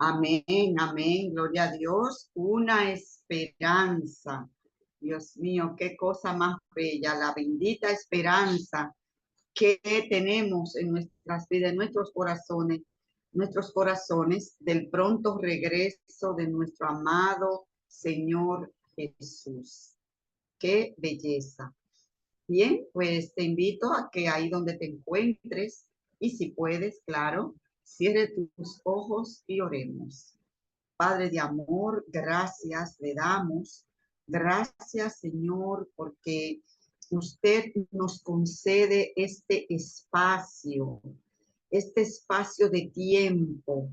Amén, amén, gloria a Dios. Una esperanza. Dios mío, qué cosa más bella, la bendita esperanza que tenemos en nuestras vidas, en nuestros corazones del pronto regreso de nuestro amado Señor Jesús. Qué belleza. Bien, pues te invito a que ahí donde te encuentres y si puedes, claro, cierre tus ojos y oremos. Padre de amor, gracias le damos. Gracias, Señor, porque usted nos concede este espacio de tiempo,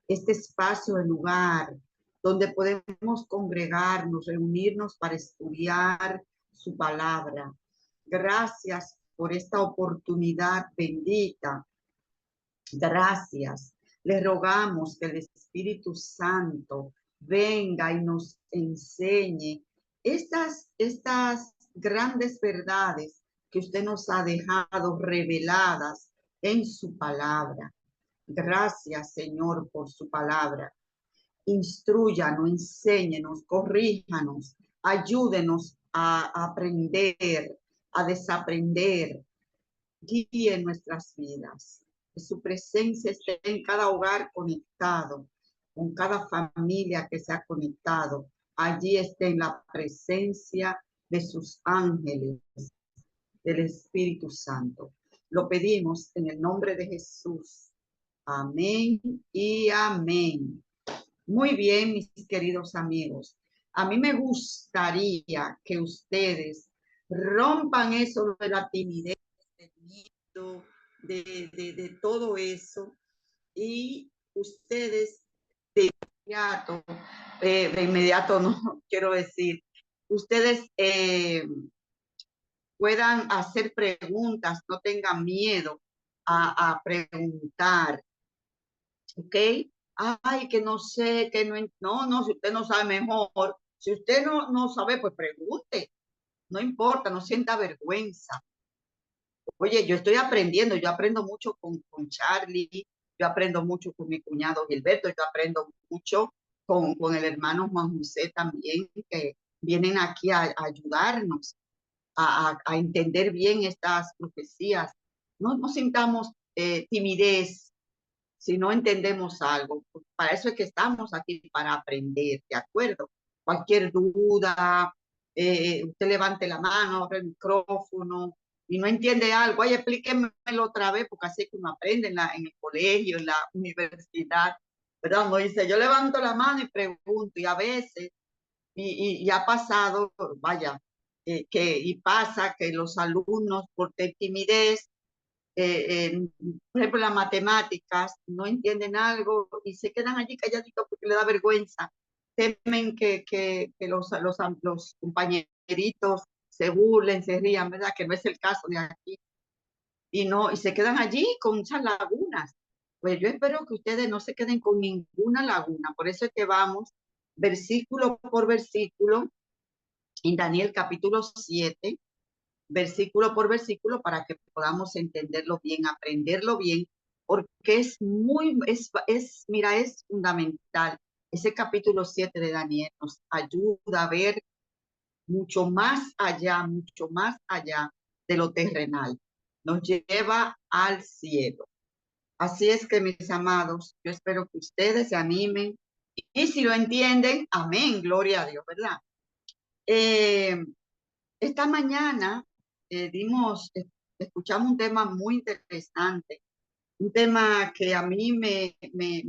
este espacio de lugar donde podemos congregarnos, reunirnos para estudiar su palabra. Gracias por esta oportunidad bendita. Gracias. Le rogamos que el Espíritu Santo venga y nos enseñe estas grandes verdades que usted nos ha dejado reveladas en su palabra. Gracias, Señor, por su palabra. Instrúyanos, enséñenos, corríjanos, ayúdenos a aprender, a desaprender, guíe nuestras vidas. Que su presencia esté en cada hogar conectado, con cada familia que se ha conectado. Allí esté en la presencia de sus ángeles, del Espíritu Santo. Lo pedimos en el nombre de Jesús. Amén y amén. Muy bien, mis queridos amigos. A mí me gustaría que ustedes rompan eso de la timidez, del miedo, de todo eso, y ustedes inmediato, de inmediato no quiero decir, ustedes puedan hacer preguntas, no tengan miedo a preguntar, ¿ok? Ay, que no sé, que no, si usted no sabe mejor, si usted no sabe, pues pregunte, no importa, no sienta vergüenza. Oye, yo estoy aprendiendo, yo aprendo mucho con Charlie, yo aprendo mucho con mi cuñado Gilberto, yo aprendo mucho con el hermano Juan José también, que vienen aquí a ayudarnos a entender bien estas profecías. No sintamos timidez si no entendemos algo. Pues para eso es que estamos aquí, para aprender, ¿de acuerdo? Cualquier duda, usted levante la mano, abre el micrófono y no entiende algo, ay, explíquemelo otra vez, porque así es que uno aprende en el colegio, en la universidad, ¿verdad? Uno dice, yo levanto la mano y pregunto, y a veces, y ha pasado, vaya, y pasa que los alumnos, por timidez, por ejemplo, las matemáticas, no entienden algo y se quedan allí calladitos porque le da vergüenza. Temen que los compañeritos se burlen, se rían, ¿verdad? Que no es el caso de aquí. Y se quedan allí con muchas lagunas. Pues yo espero que ustedes no se queden con ninguna laguna. Por eso es que vamos versículo por versículo en Daniel capítulo 7, versículo por versículo, para que podamos entenderlo bien, aprenderlo bien, porque mira, es fundamental. Ese capítulo 7 de Daniel nos ayuda a ver mucho más allá de lo terrenal. Nos lleva al cielo. Así es que, mis amados, yo espero que ustedes se animen y si lo entienden, amén, gloria a Dios, ¿verdad? Eh, esta mañana escuchamos un tema muy interesante, un tema que a mí me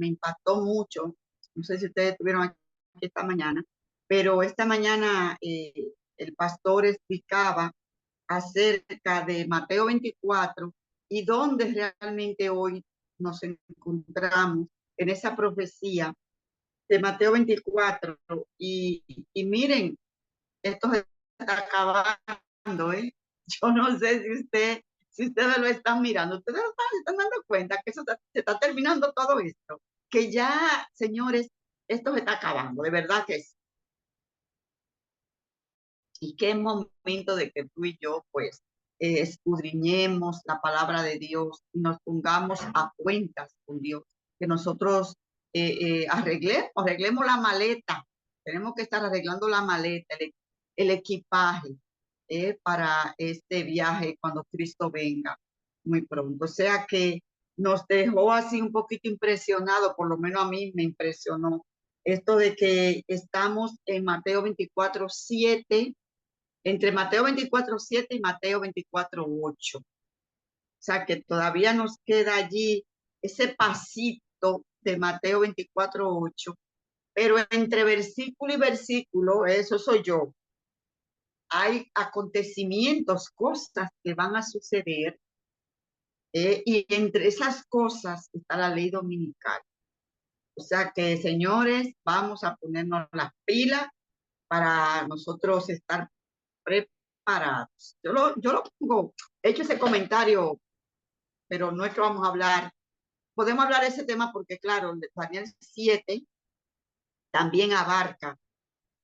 impactó mucho. No sé si ustedes estuvieron aquí esta mañana, pero esta mañana el pastor explicaba acerca de Mateo 24 y dónde realmente hoy nos encontramos en esa profecía de Mateo 24. Y miren, esto se está acabando, ¿eh? Yo no sé si ustedes lo están mirando, ustedes se están dando cuenta que se está terminando todo esto, que ya, señores, esto se está acabando, de verdad que sí. Y qué momento de que tú y yo, pues, escudriñemos la palabra de Dios y nos pongamos a cuentas con Dios, que nosotros arreglemos la maleta. Tenemos que estar arreglando la maleta, el equipaje para este viaje cuando Cristo venga muy pronto. O sea que nos dejó así un poquito impresionado, por lo menos a mí me impresionó esto de que estamos en Mateo 24:7, entre Mateo 24:7 y Mateo 24:8. O sea que todavía nos queda allí ese pasito de Mateo 24:8, pero entre versículo y versículo, eso soy yo, hay acontecimientos, cosas que van a suceder, y entre esas cosas está la ley dominical. O sea que, señores, vamos a ponernos las pilas para nosotros estar preparados. Yo lo pongo, he hecho ese comentario, pero no es que vamos a hablar. Podemos hablar de ese tema porque, claro, Daniel 7 también abarca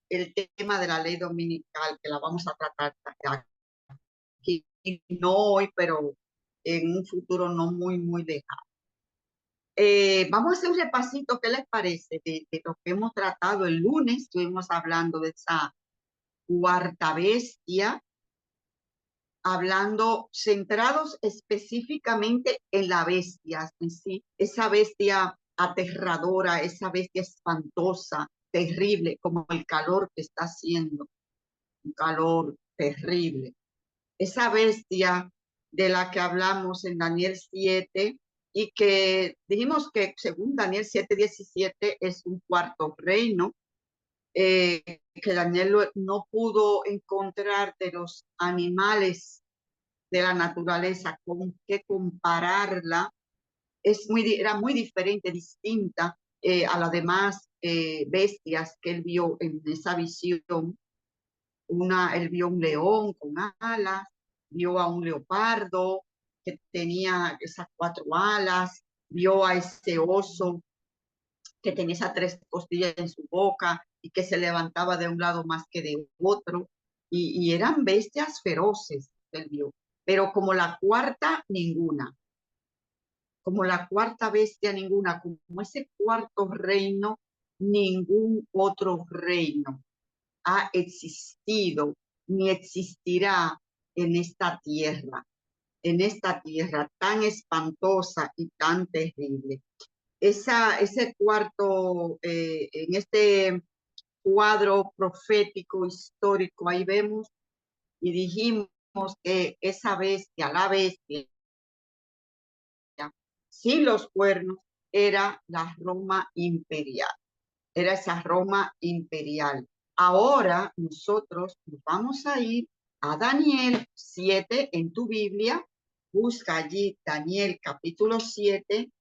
el tema de la ley dominical, que la vamos a tratar aquí, no hoy, pero en un futuro no muy lejano. Vamos a hacer un repasito, ¿qué les parece? De lo que hemos tratado el lunes. Estuvimos hablando de esa cuarta bestia, hablando, centrados específicamente en la bestia en sí, esa bestia aterradora, esa bestia espantosa, terrible, como el calor que está haciendo, un calor terrible. Esa bestia de la que hablamos en Daniel 7 y que dijimos que según Daniel 7:17 es un cuarto reino, que Daniel no pudo encontrar de los animales de la naturaleza con qué compararla. Era muy diferente, distinta a las demás bestias que él vio en esa visión. Él vio un león con alas, vio a un leopardo que tenía esas 4 alas, vio a ese oso que tenía esas 3 costillas en su boca y que se levantaba de un lado más que de otro, y eran bestias feroces, él vio, pero como la cuarta, ninguna, como la cuarta bestia, ninguna, como ese cuarto reino, ningún otro reino ha existido ni existirá en esta tierra tan espantosa y tan terrible. Ese cuarto, en este cuadro profético histórico, ahí vemos y dijimos que esa bestia, la bestia, sin los cuernos, era la Roma imperial, era esa Roma imperial. Ahora nosotros nos vamos a ir a Daniel 7 en tu Biblia, busca allí Daniel capítulo 7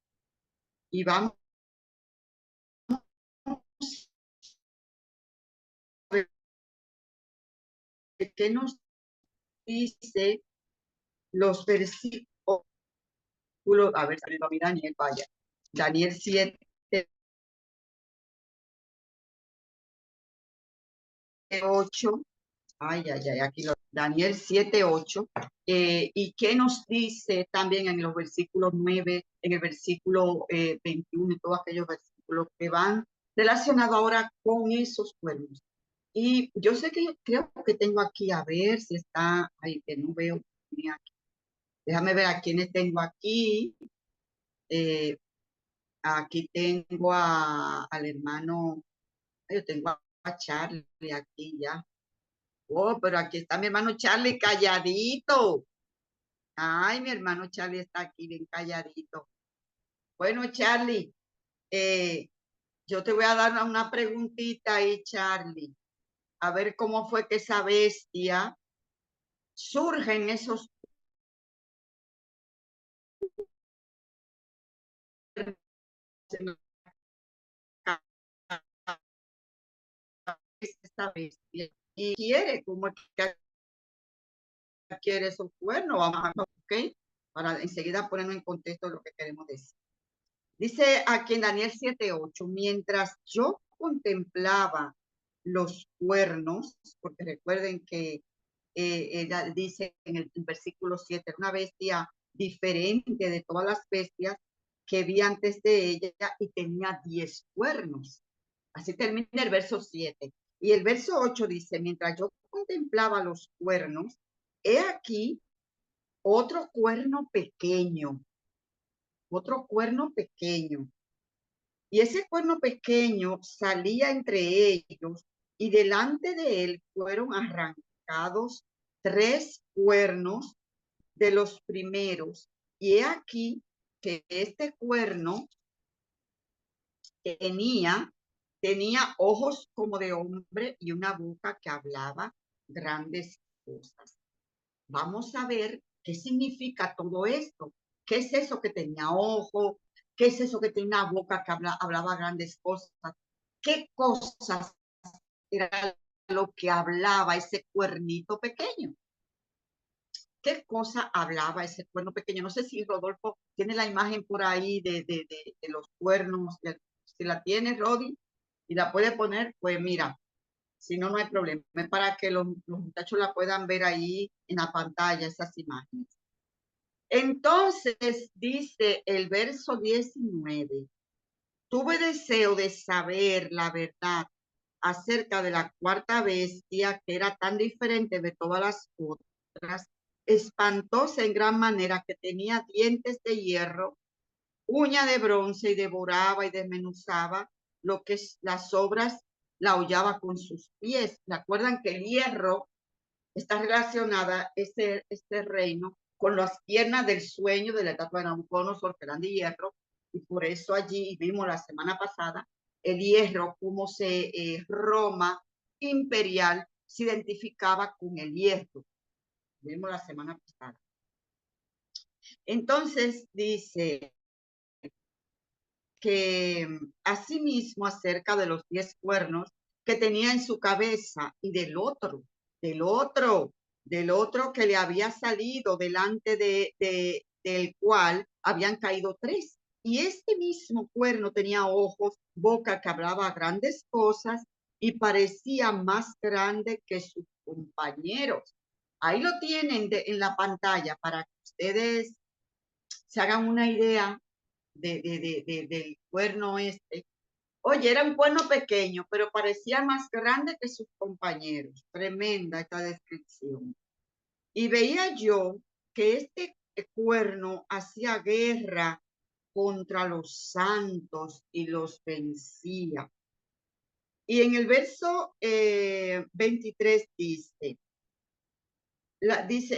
y vamos a ver qué nos dice los versículos. A ver, saliendo a mi Daniel, vaya. Daniel 7, 8. Aquí Daniel 7:8. ¿Y qué nos dice también en los versículos 9, en el versículo 21 y todos aquellos versículos que van relacionados ahora con esos cuernos? Y yo sé que creo que tengo aquí, a ver si está, ahí que no veo, aquí. Déjame ver a quiénes tengo aquí. Aquí tengo al hermano, yo tengo a Charlie aquí ya. Oh, pero aquí está mi hermano Charlie calladito. Ay, mi hermano Charlie está aquí bien calladito. Bueno, Charlie, eh, yo te voy a dar una preguntita ahí, Charlie. A ver cómo fue que esa bestia surge en esos esta bestia y quiere como que quiere esos cuernos, vamos a, ¿ok? Para enseguida ponernos en contexto de lo que queremos decir. Dice aquí en Daniel 7:8, mientras yo contemplaba los cuernos, porque recuerden que ella dice en el versículo 7, una bestia diferente de todas las bestias que vi antes de ella y tenía 10 cuernos. Así termina el verso 7. Y el verso 8 dice, mientras yo contemplaba los cuernos, he aquí otro cuerno pequeño, otro cuerno pequeño. Y ese cuerno pequeño salía entre ellos y delante de él fueron arrancados 3 cuernos de los primeros. Y he aquí que este cuerno tenía ojos como de hombre y una boca que hablaba grandes cosas. Vamos a ver qué significa todo esto. ¿Qué es eso que tenía ojo? ¿Qué es eso que tenía una boca que hablaba grandes cosas? ¿Qué cosas era lo que hablaba ese cuernito pequeño? ¿Qué cosa hablaba ese cuerno pequeño? No sé si Rodolfo tiene la imagen por ahí de los cuernos. Si la tiene, Rodi, y la puede poner, pues mira, si no, no hay problema. Es para que los muchachos la puedan ver ahí en la pantalla, esas imágenes. Entonces, dice el verso 19, tuve deseo de saber la verdad acerca de la cuarta bestia, que era tan diferente de todas las otras, espantóse en gran manera, que tenía dientes de hierro, uña de bronce, y devoraba y desmenuzaba lo que las obras la hollaba con sus pies. ¿Recuerdan que el hierro está relacionada, este reino, con las piernas del sueño de la etapa de Nabucodonosor, que eran de hierro? Y por eso allí vimos la semana pasada el hierro, como Roma imperial se identificaba con el hierro. Vimos la semana pasada. Entonces dice que asimismo acerca de los 10 cuernos que tenía en su cabeza y del otro, del otro que le había salido delante del cual habían caído 3. Y este mismo cuerno tenía ojos, boca que hablaba grandes cosas y parecía más grande que sus compañeros. Ahí lo tienen en la pantalla para que ustedes se hagan una idea del cuerno este. Oye, era un cuerno pequeño, pero parecía más grande que sus compañeros. Tremenda esta descripción. Y veía yo que este cuerno hacía guerra contra los santos y los vencía. Y en el verso 23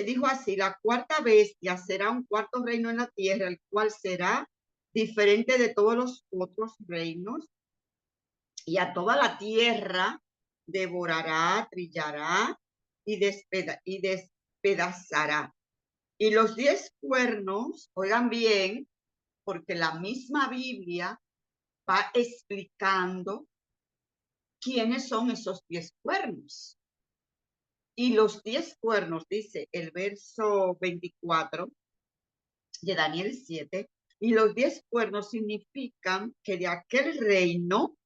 dijo así, la cuarta bestia será un cuarto reino en la tierra, el cual será diferente de todos los otros reinos, y a toda la tierra devorará, trillará y despedazará. Y los 10 cuernos, oigan bien, porque la misma Biblia va explicando quiénes son esos 10 cuernos. Y los 10 cuernos, dice el verso 24 de Daniel 7, y los 10 cuernos significan que de aquel reino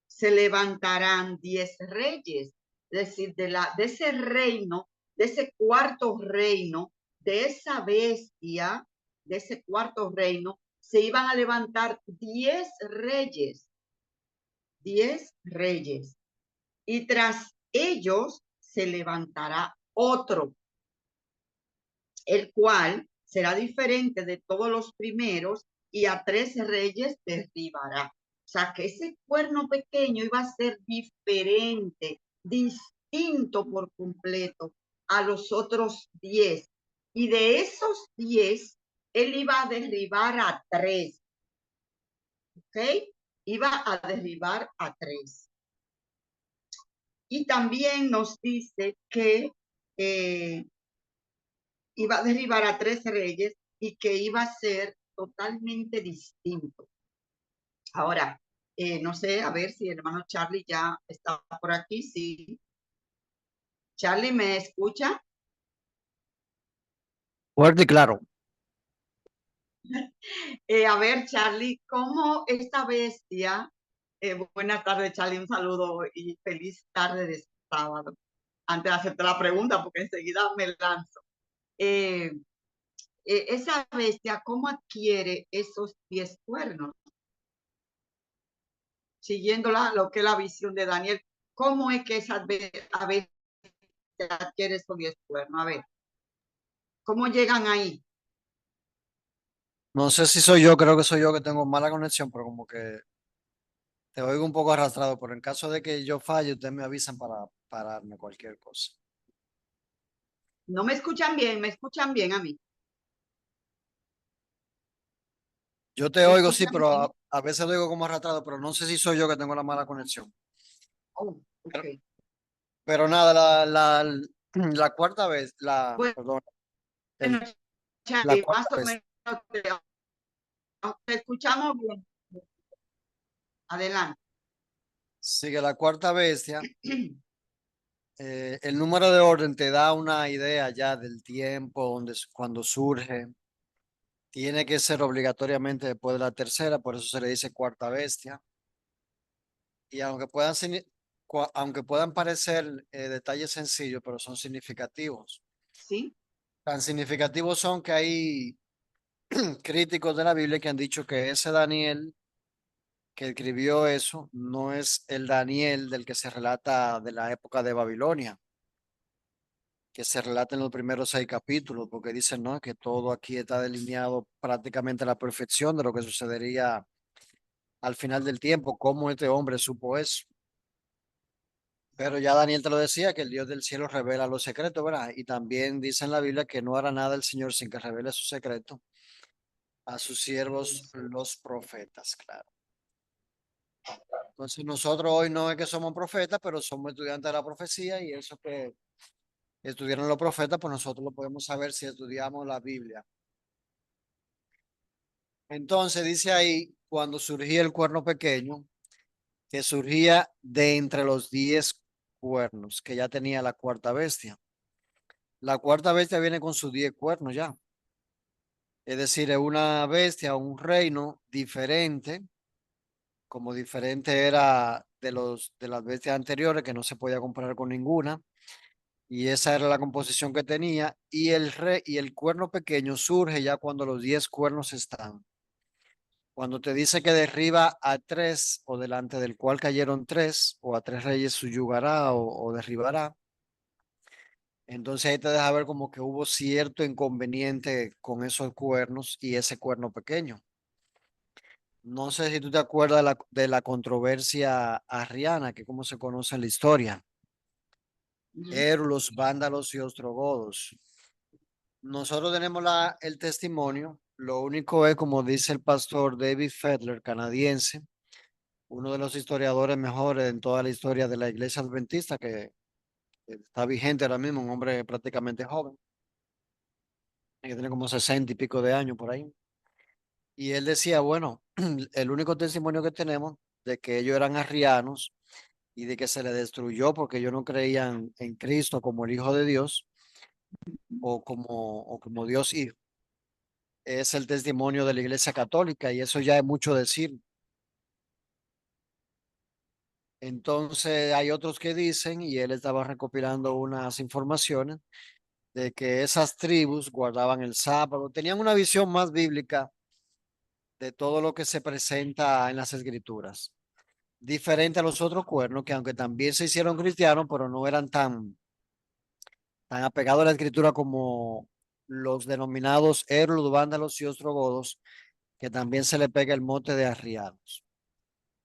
se levantarán 10 reyes, es decir, de ese reino, de ese cuarto reino, de esa bestia, de ese cuarto reino, se iban a levantar 10 reyes, 10 reyes, y tras ellos se levantará otro, el cual será diferente de todos los primeros, y a 3 reyes derribará. O sea, que ese cuerno pequeño iba a ser diferente, distinto por completo a los otros 10. Y de esos 10, él iba a derribar a 3. ¿Ok? Iba a derribar a 3. Y también nos dice que iba a derribar a 3 reyes y que iba a ser totalmente distinto. Ahora, no sé, a ver si el hermano Charlie ya está por aquí. Sí. Charlie, ¿me escucha? Fuerte y claro. A ver, Charlie, ¿cómo esta bestia? Buenas tardes, Charlie, un saludo y feliz tarde de sábado. Antes de hacerte la pregunta, porque enseguida me lanzo. esa bestia, ¿cómo adquiere esos 10 cuernos? Siguiendo lo que es la visión de Daniel, ¿cómo es que esa bestia adquiere esos 10 cuernos? A ver, ¿cómo llegan ahí? No sé si soy yo, creo que soy yo que tengo mala conexión, pero como que te oigo un poco arrastrado, pero en caso de que yo falle, ustedes me avisan para pararme cualquier cosa. No me escuchan bien a mí. Yo te ¿Me oigo, sí, escuchan pero bien? a veces lo oigo como arrastrado, pero no sé si soy yo que tengo la mala conexión. Oh, ok. Pero, pero nada, la cuarta vez, Bueno, perdón, el, la Charlie, más cuarta o vez, menos te escuchamos bien. Adelante. sigue la cuarta bestia. El número de orden te da una idea ya del tiempo donde, cuando surge. Tiene que ser obligatoriamente después de la tercera, por eso se le dice cuarta bestia. Y aunque puedan parecer detalles sencillos, pero son significativos. ¿Sí? Tan significativos son que hay críticos de la Biblia que han dicho que ese Daniel que escribió eso no es el Daniel del que se relata de la época de Babilonia, que se relata en los primeros 6 capítulos, porque dicen, ¿no? Que todo aquí está delineado prácticamente a la perfección de lo que sucedería al final del tiempo, cómo este hombre supo eso. Pero ya Daniel te lo decía, que el Dios del cielo revela los secretos, ¿verdad? Y también dice en la Biblia que no hará nada el Señor sin que revele su secreto a sus siervos, los profetas, claro. Entonces nosotros hoy no es que somos profetas, pero somos estudiantes de la profecía y eso que estudiaron los profetas, pues nosotros lo podemos saber si estudiamos la Biblia. Entonces dice ahí, cuando surgía el cuerno pequeño, que surgía de entre los 10 cuernos, que ya tenía la cuarta bestia. La cuarta bestia viene con sus 10 cuernos ya. Es decir, es una bestia, un reino diferente, como diferente era de las bestias anteriores, que no se podía comparar con ninguna. Y esa era la composición que tenía. Y el rey y el cuerno pequeño surge ya cuando los 10 cuernos están. Cuando te dice que derriba a tres, o delante del cual cayeron tres, o a tres reyes subyugará o derribará. Entonces ahí te deja ver como que hubo cierto inconveniente con esos cuernos y ese cuerno pequeño. No sé si tú te acuerdas de la controversia arriana, que como se conoce en la historia. Ujú. Érulos, vándalos y ostrogodos. Nosotros tenemos el testimonio. Lo único es, como dice el pastor David Fedler, canadiense, uno de los historiadores mejores en toda la historia de la iglesia adventista, que está vigente ahora mismo, un hombre prácticamente joven, que tiene como 60 y pico de años por ahí. Y él decía, bueno, el único testimonio que tenemos de que ellos eran arrianos y de que se les destruyó porque ellos no creían en Cristo como el Hijo de Dios o como Dios Hijo, es el testimonio de la Iglesia Católica y eso ya es mucho decir. Entonces hay otros que dicen, y él estaba recopilando unas informaciones, de que esas tribus guardaban el sábado, tenían una visión más bíblica de todo lo que se presenta en las escrituras, diferente a los otros cuernos, que aunque también se hicieron cristianos, pero no eran tan apegados a la escritura como los denominados Érulos, vándalos y ostrogodos, que también se le pega el mote de arrianos.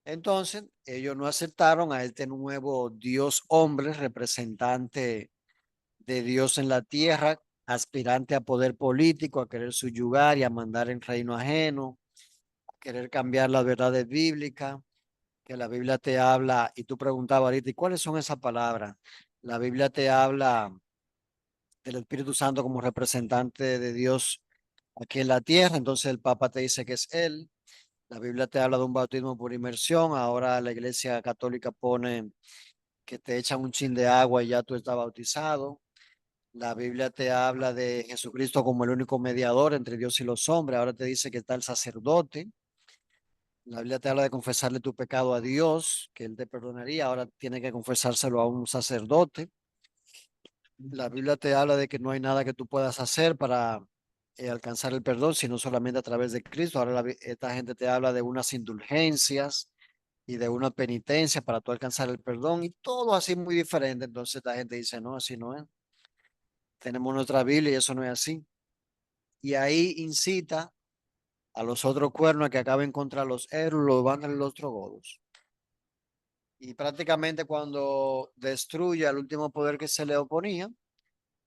Entonces, ellos no aceptaron a este nuevo Dios hombre, representante de Dios en la tierra, aspirante a poder político, a querer subyugar y a mandar en reino ajeno, a querer cambiar las verdades bíblicas, que la Biblia te habla, y tú preguntabas ahorita, ¿y cuáles son esas palabras? La Biblia te habla del Espíritu Santo como representante de Dios aquí en la tierra, entonces el Papa te dice que es Él. La Biblia te habla de un bautismo por inmersión, ahora la Iglesia Católica pone que te echan un chin de agua y ya tú estás bautizado. La Biblia te habla de Jesucristo como el único mediador entre Dios y los hombres, ahora te dice que está el sacerdote. La Biblia te habla de confesarle tu pecado a Dios, que Él te perdonaría. Ahora tiene que confesárselo a un sacerdote. La Biblia te habla de que no hay nada que tú puedas hacer alcanzar el perdón, sino solamente a través de Cristo. Ahora esta gente te habla de unas indulgencias y de una penitencia para tú alcanzar el perdón y todo así muy diferente. Entonces esta gente dice, no, así no es. Tenemos nuestra Biblia y eso no es así. Y ahí incita a los otros cuernos a que acaben contra los héroes, los vándalos y los trogodos. Y prácticamente cuando destruye al último poder que se le oponía,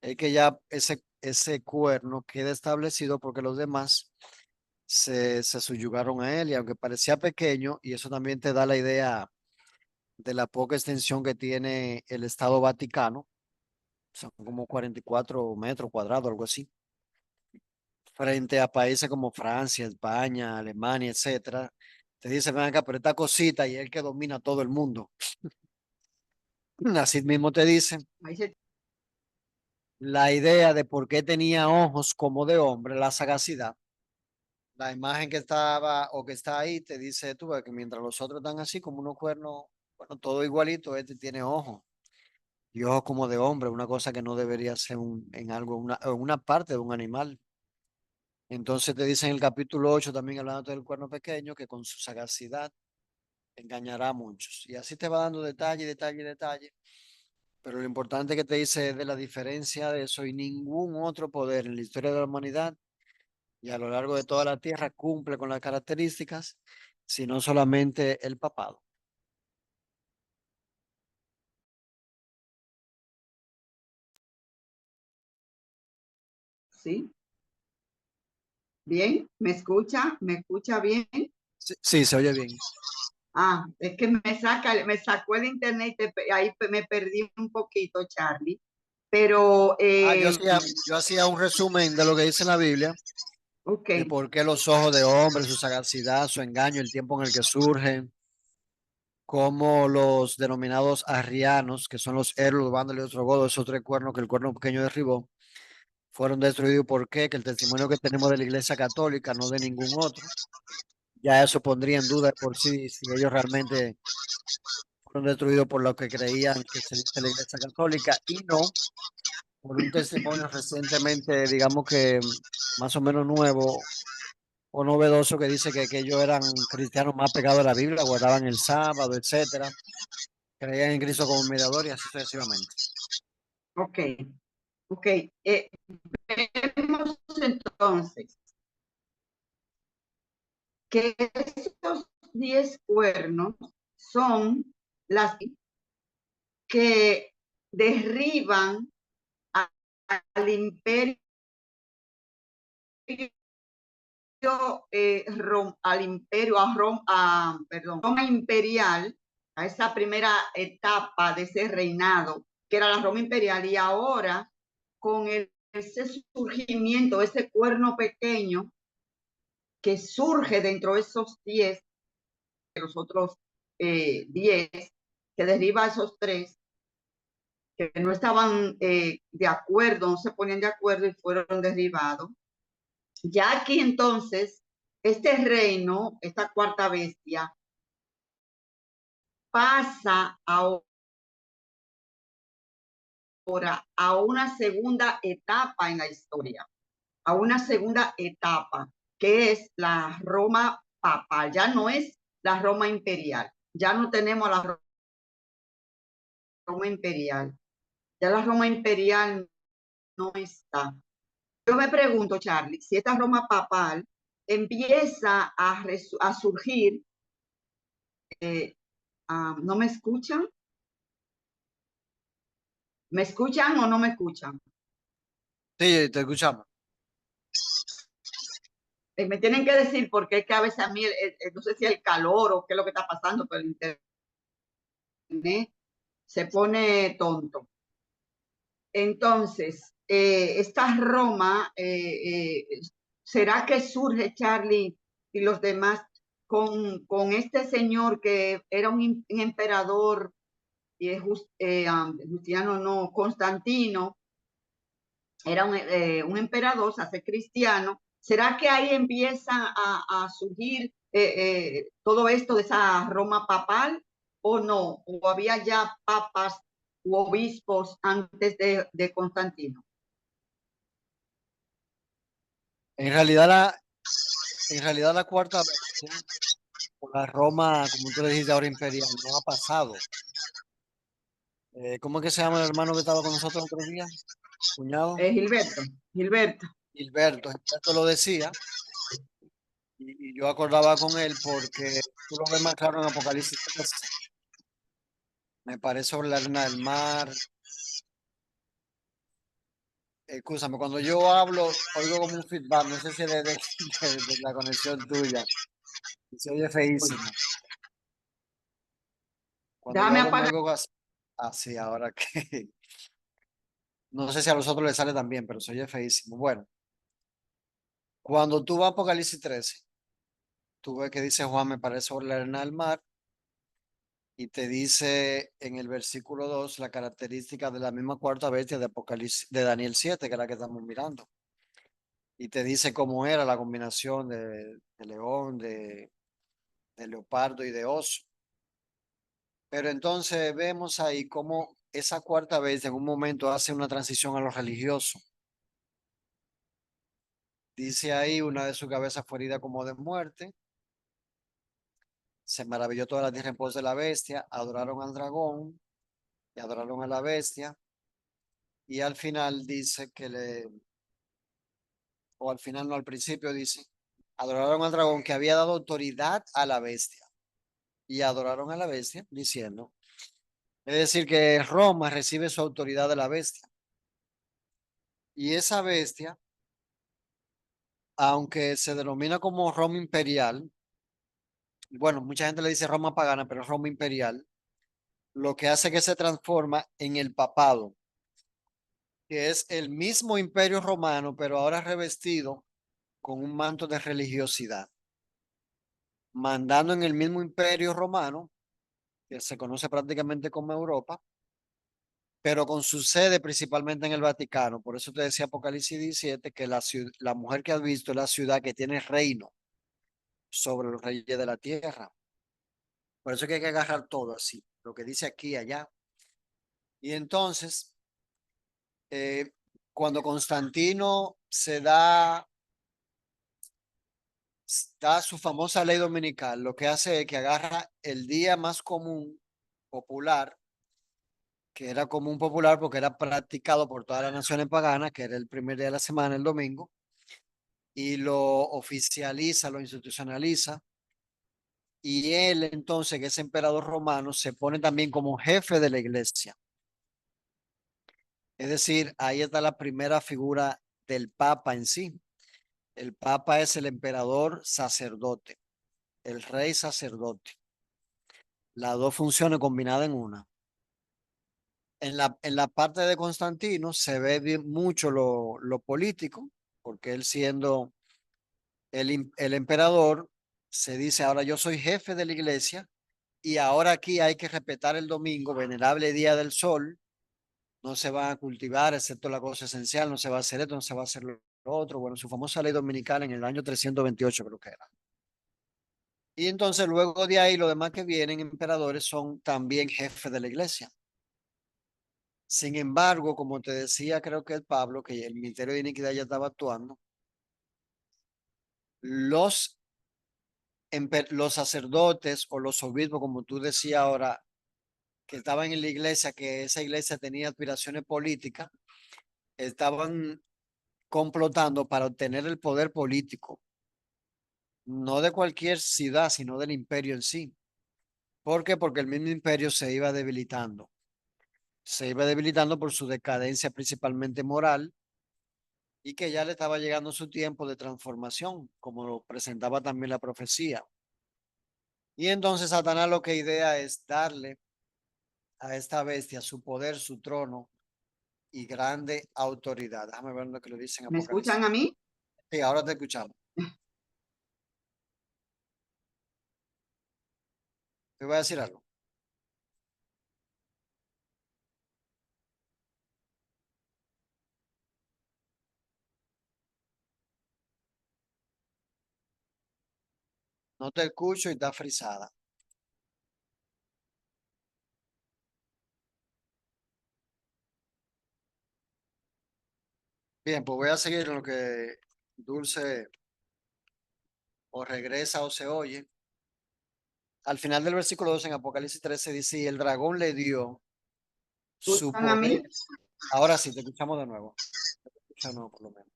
es que ya ese cuerno queda establecido porque los demás se subyugaron a él y aunque parecía pequeño, y eso también te da la idea de la poca extensión que tiene el Estado Vaticano, son como 44 metros cuadrados, algo así, frente a países como Francia, España, Alemania, etcétera. Te dice, ven acá, pero esta cosita y él que domina todo el mundo. Así mismo te dicen Ahí se, la idea de por qué tenía ojos como de hombre, la sagacidad. La imagen que estaba o que está ahí te dice tú ves que mientras los otros están así como unos cuernos, bueno, todo igualito, este tiene ojos y ojos como de hombre, una cosa que no debería ser en algo, en una parte de un animal. Entonces te dice en el capítulo 8 también hablando del cuerno pequeño, que con su sagacidad engañará a muchos. Y así te va dando detalle, detalle, detalle. Pero lo importante que te dice de la diferencia de eso y ningún otro poder en la historia de la humanidad y a lo largo de toda la tierra cumple con las características, sino solamente el papado. ¿sí? ¿Bien? ¿Me escucha? ¿Me escucha bien? Sí, sí, se oye bien. Ah, es que me sacó el internet y ahí me perdí un poquito, Charlie. Pero, Ah, yo hacía un resumen de lo que dice en la Biblia, ok, de por qué los ojos de hombre, su sagacidad, su engaño, el tiempo en el que surgen, como los denominados arrianos, que son los héroes, los vándalos y los trogodos, esos tres cuernos que el cuerno pequeño derribó, fueron destruidos. ¿Por qué? Que el testimonio que tenemos de la Iglesia Católica, no de ningún otro, ya eso pondría en duda por sí si ellos realmente fueron destruidos por lo que creían que se dice la Iglesia Católica y no por un testimonio recientemente, digamos que más o menos nuevo o novedoso que dice que ellos eran cristianos más pegados a la Biblia, guardaban el sábado, etcétera, creían en Cristo como mediador y así sucesivamente. ok, ok. Eh, Vemos entonces que estos 10 cuernos son las que derriban a- al imperio, al imperio, perdón, Roma imperial, a esa primera etapa de ese reinado, que era la Roma imperial, y ahora con ese surgimiento, ese cuerno pequeño que surge dentro de esos 10, de los otros 10, que derriba a esos 3, que no estaban de acuerdo, no se ponían de acuerdo y fueron derribados. Ya aquí entonces, este reino, esta cuarta bestia, pasa ahora a una segunda etapa en la historia, a una segunda etapa, que es la Roma papal. Ya no es la Roma imperial, ya no tenemos la Roma imperial, ya la Roma imperial no está. Yo me pregunto, Charlie, si esta Roma papal empieza a surgir, ¿no me escuchan? ¿Me escuchan o no me escuchan? Sí, te escuchamos. Me tienen que decir porque es que a veces a mí, no sé si el calor o qué es lo que está pasando, pero el internet se pone tonto. Entonces, esta Roma, ¿será que surge Charlie y los demás con este señor que era un emperador, y es Justiniano, no, Constantino, era un emperador, se hace cristiano? ¿Será que ahí empieza a surgir todo esto de esa Roma papal o no? ¿O había ya papas u obispos antes de Constantino? En realidad la cuarta bestia, por la Roma, como tú le dijiste ahora, imperial, no ha pasado. ¿Cómo es que se llama el hermano que estaba con nosotros el otro día? Cuñado. Gilberto, Gilberto, Gilberto lo decía, y yo acordaba con él porque tú lo ves más claro en Apocalipsis 13. Me parece sobre la arena del mar. Escúchame, cuando yo hablo, oigo como un feedback, no sé si es de la conexión tuya, y se oye feísimo. Cuando yo déjame hablo me apagar. oigo así, ahora que no sé si a los otros les sale también, pero se oye feísimo. Bueno, cuando tú vas a Apocalipsis 13, tú ves que dice Juan, me parece sobre la arena del mar, y te dice en el versículo 2 la característica de la misma cuarta bestia de Apocalipsis, de Daniel 7, que es la que estamos mirando. Y te dice cómo era la combinación de león, de leopardo y de oso. Pero entonces vemos ahí cómo esa cuarta bestia en un momento hace una transición a lo religioso. Dice ahí, una de sus cabezas fue herida como de muerte. Se maravilló toda la tierra en pos de la bestia. Adoraron al dragón y adoraron a la bestia. Y al final dice o al final no, al principio dice, adoraron al dragón que había dado autoridad a la bestia. Y adoraron a la bestia diciendo, es decir, que Roma recibe su autoridad de la bestia. Y esa bestia, aunque se denomina como Roma imperial, bueno, mucha gente le dice Roma pagana, pero es Roma imperial, lo que hace que se transforma en el papado, que es el mismo imperio romano, pero ahora revestido con un manto de religiosidad, mandando en el mismo imperio romano, que se conoce prácticamente como Europa, pero con su sede principalmente en el Vaticano. Por eso te decía Apocalipsis 17 que la mujer que has visto es la ciudad que tiene reino sobre los reyes de la tierra. Por eso es que hay que agarrar todo así, lo que dice aquí y allá. Y entonces, eh, cuando Constantino da su famosa ley dominical, lo que hace es que agarra el día más común, popular, que era común popular porque era practicado por todas las naciones paganas, que era el primer día de la semana, el domingo, y lo oficializa, lo institucionaliza. Y él entonces, que es emperador romano, se pone también como jefe de la iglesia. Es decir, ahí está la primera figura del Papa en sí. El Papa es el emperador sacerdote, el rey sacerdote. Las dos funciones combinadas en una. En la parte de Constantino se ve mucho lo político, porque él siendo el emperador, se dice, ahora yo soy jefe de la iglesia y ahora aquí hay que respetar el domingo, venerable día del sol, no se va a cultivar excepto la cosa esencial, no se va a hacer esto, no se va a hacer lo otro. Bueno, su famosa ley dominical en el año 328 creo que era. Y entonces luego de ahí, los demás que vienen, emperadores, son también jefes de la iglesia. Sin embargo, como te decía, creo que el Pablo, que el ministerio de iniquidad ya estaba actuando, los, los sacerdotes o los obispos, como tú decías ahora, que estaban en la iglesia, que esa iglesia tenía aspiraciones políticas, estaban complotando para obtener el poder político, no de cualquier ciudad, sino del imperio en sí. ¿Por qué? Porque el mismo imperio se iba debilitando por su decadencia principalmente moral y que ya le estaba llegando su tiempo de transformación, como lo presentaba también la profecía. Y entonces Satanás lo que idea es darle a esta bestia su poder, su trono y grande autoridad. Déjame ver lo que lo dice en ¿me Apocalipsis. escuchan a mí? Sí, ahora te escuchamos. Te voy a decir algo. No te escucho y está frisada. Bien, pues voy a seguir en lo que Dulce o regresa o se oye. Al final del versículo 2 en Apocalipsis 13 dice, y el dragón le dio su ¿Escuchan a poder. mí? Ahora sí, te escuchamos de nuevo. Te escucho de nuevo, por lo menos.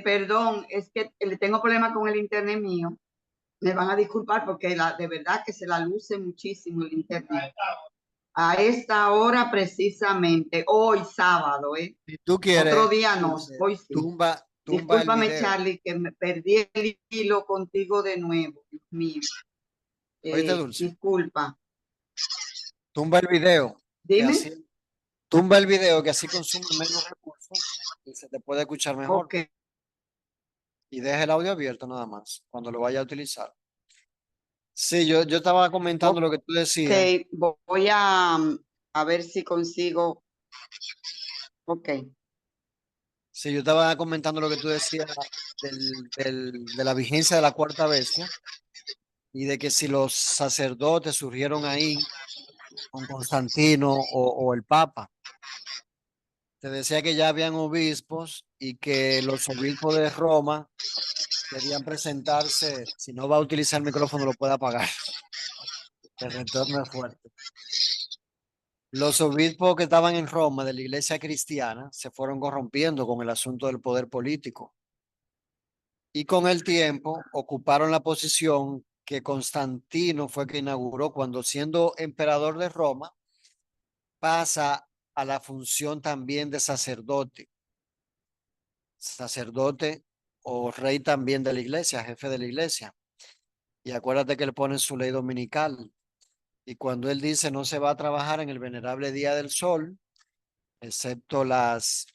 Perdón, es que le tengo problema con el internet mío. Me van a disculpar porque de verdad que se la luce muchísimo el internet. A esta hora precisamente, hoy sábado, ¿eh? Si tú Otro quieres, día no, Dulce, hoy sí. tumba el Discúlpame, video. Charlie, que me perdí el hilo contigo de nuevo, Dios mío. Oíste, Dulce, Disculpa. tumba el video, que Dime. así, tumba el video, que así consume menos recursos y se te puede escuchar mejor. Ok, Y deja el audio abierto nada más, cuando lo vaya a utilizar. Sí, yo estaba comentando lo que tú ok, decías. voy a ver si consigo. Ok. Sí, yo estaba comentando lo que tú decías de la vigencia de la cuarta bestia y de que si los sacerdotes surgieron ahí con Constantino o el Papa. Te decía que ya habían obispos y que los obispos de Roma querían presentarse. Si no va a utilizar el micrófono, lo puede apagar. El retorno es fuerte. Los obispos que estaban en Roma de la iglesia cristiana se fueron corrompiendo con el asunto del poder político y con el tiempo ocuparon la posición que Constantino fue que inauguró cuando siendo emperador de Roma pasa a la función también de sacerdote o rey también de la iglesia, jefe de la iglesia. Y acuérdate que él pone su ley dominical. Y cuando él dice no se va a trabajar en el venerable día del sol, excepto las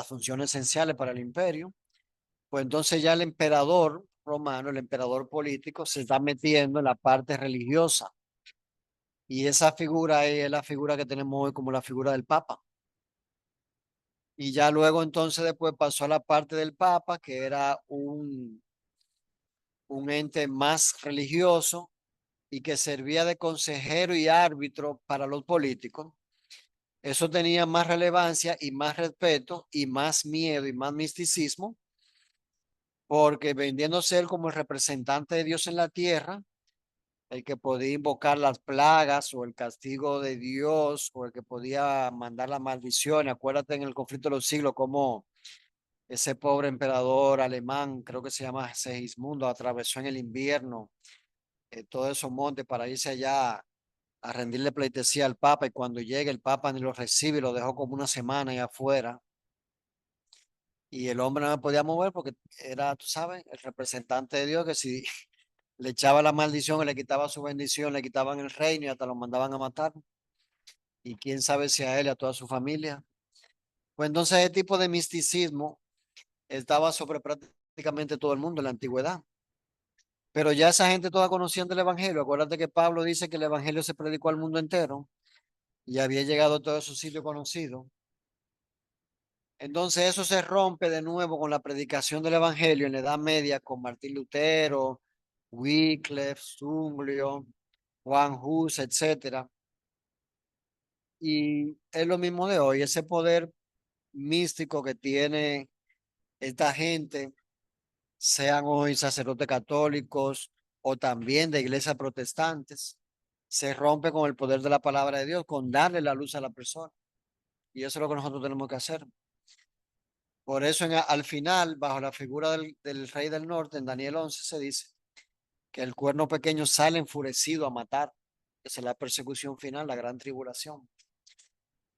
funciones esenciales para el imperio, pues entonces ya el emperador romano, el emperador político, se está metiendo en la parte religiosa. Y esa figura es la figura que tenemos hoy como la figura del Papa. Y ya luego entonces después pasó a la parte del Papa, que era un ente más religioso y que servía de consejero y árbitro para los políticos. Eso tenía más relevancia y más respeto y más miedo y más misticismo, porque vendiéndose él como el representante de Dios en la tierra, el que podía invocar las plagas o el castigo de Dios o el que podía mandar la maldición. Acuérdate en el conflicto de los siglos cómo ese pobre emperador alemán, creo que se llama Segismundo, atravesó en el invierno todos esos montes para irse allá a rendirle pleitesía al Papa y cuando llega el Papa ni lo recibe y lo dejó como una semana ahí afuera y el hombre no me podía mover porque era, tú sabes, el representante de Dios que si le echaba la maldición, le quitaba su bendición, le quitaban el reino y hasta lo mandaban a matar. Y quién sabe si a él y a toda su familia. Pues entonces ese tipo de misticismo estaba sobre prácticamente todo el mundo en la antigüedad. Pero ya esa gente toda conocían del Evangelio. Acuérdate que Pablo dice que el Evangelio se predicó al mundo entero y había llegado a todos esos sitios conocidos. Entonces eso se rompe de nuevo con la predicación del Evangelio en la Edad Media con Martín Lutero, Wycliffe, Zwinglio, Juan Hus, etcétera. Y es lo mismo de hoy, ese poder místico que tiene esta gente, sean hoy sacerdotes católicos o también de iglesias protestantes, se rompe con el poder de la palabra de Dios, con darle la luz a la persona. Y eso es lo que nosotros tenemos que hacer. Por eso al final, bajo la figura del rey del norte, en Daniel 11 se dice que el cuerno pequeño sale enfurecido a matar. Esa es la persecución final, la gran tribulación.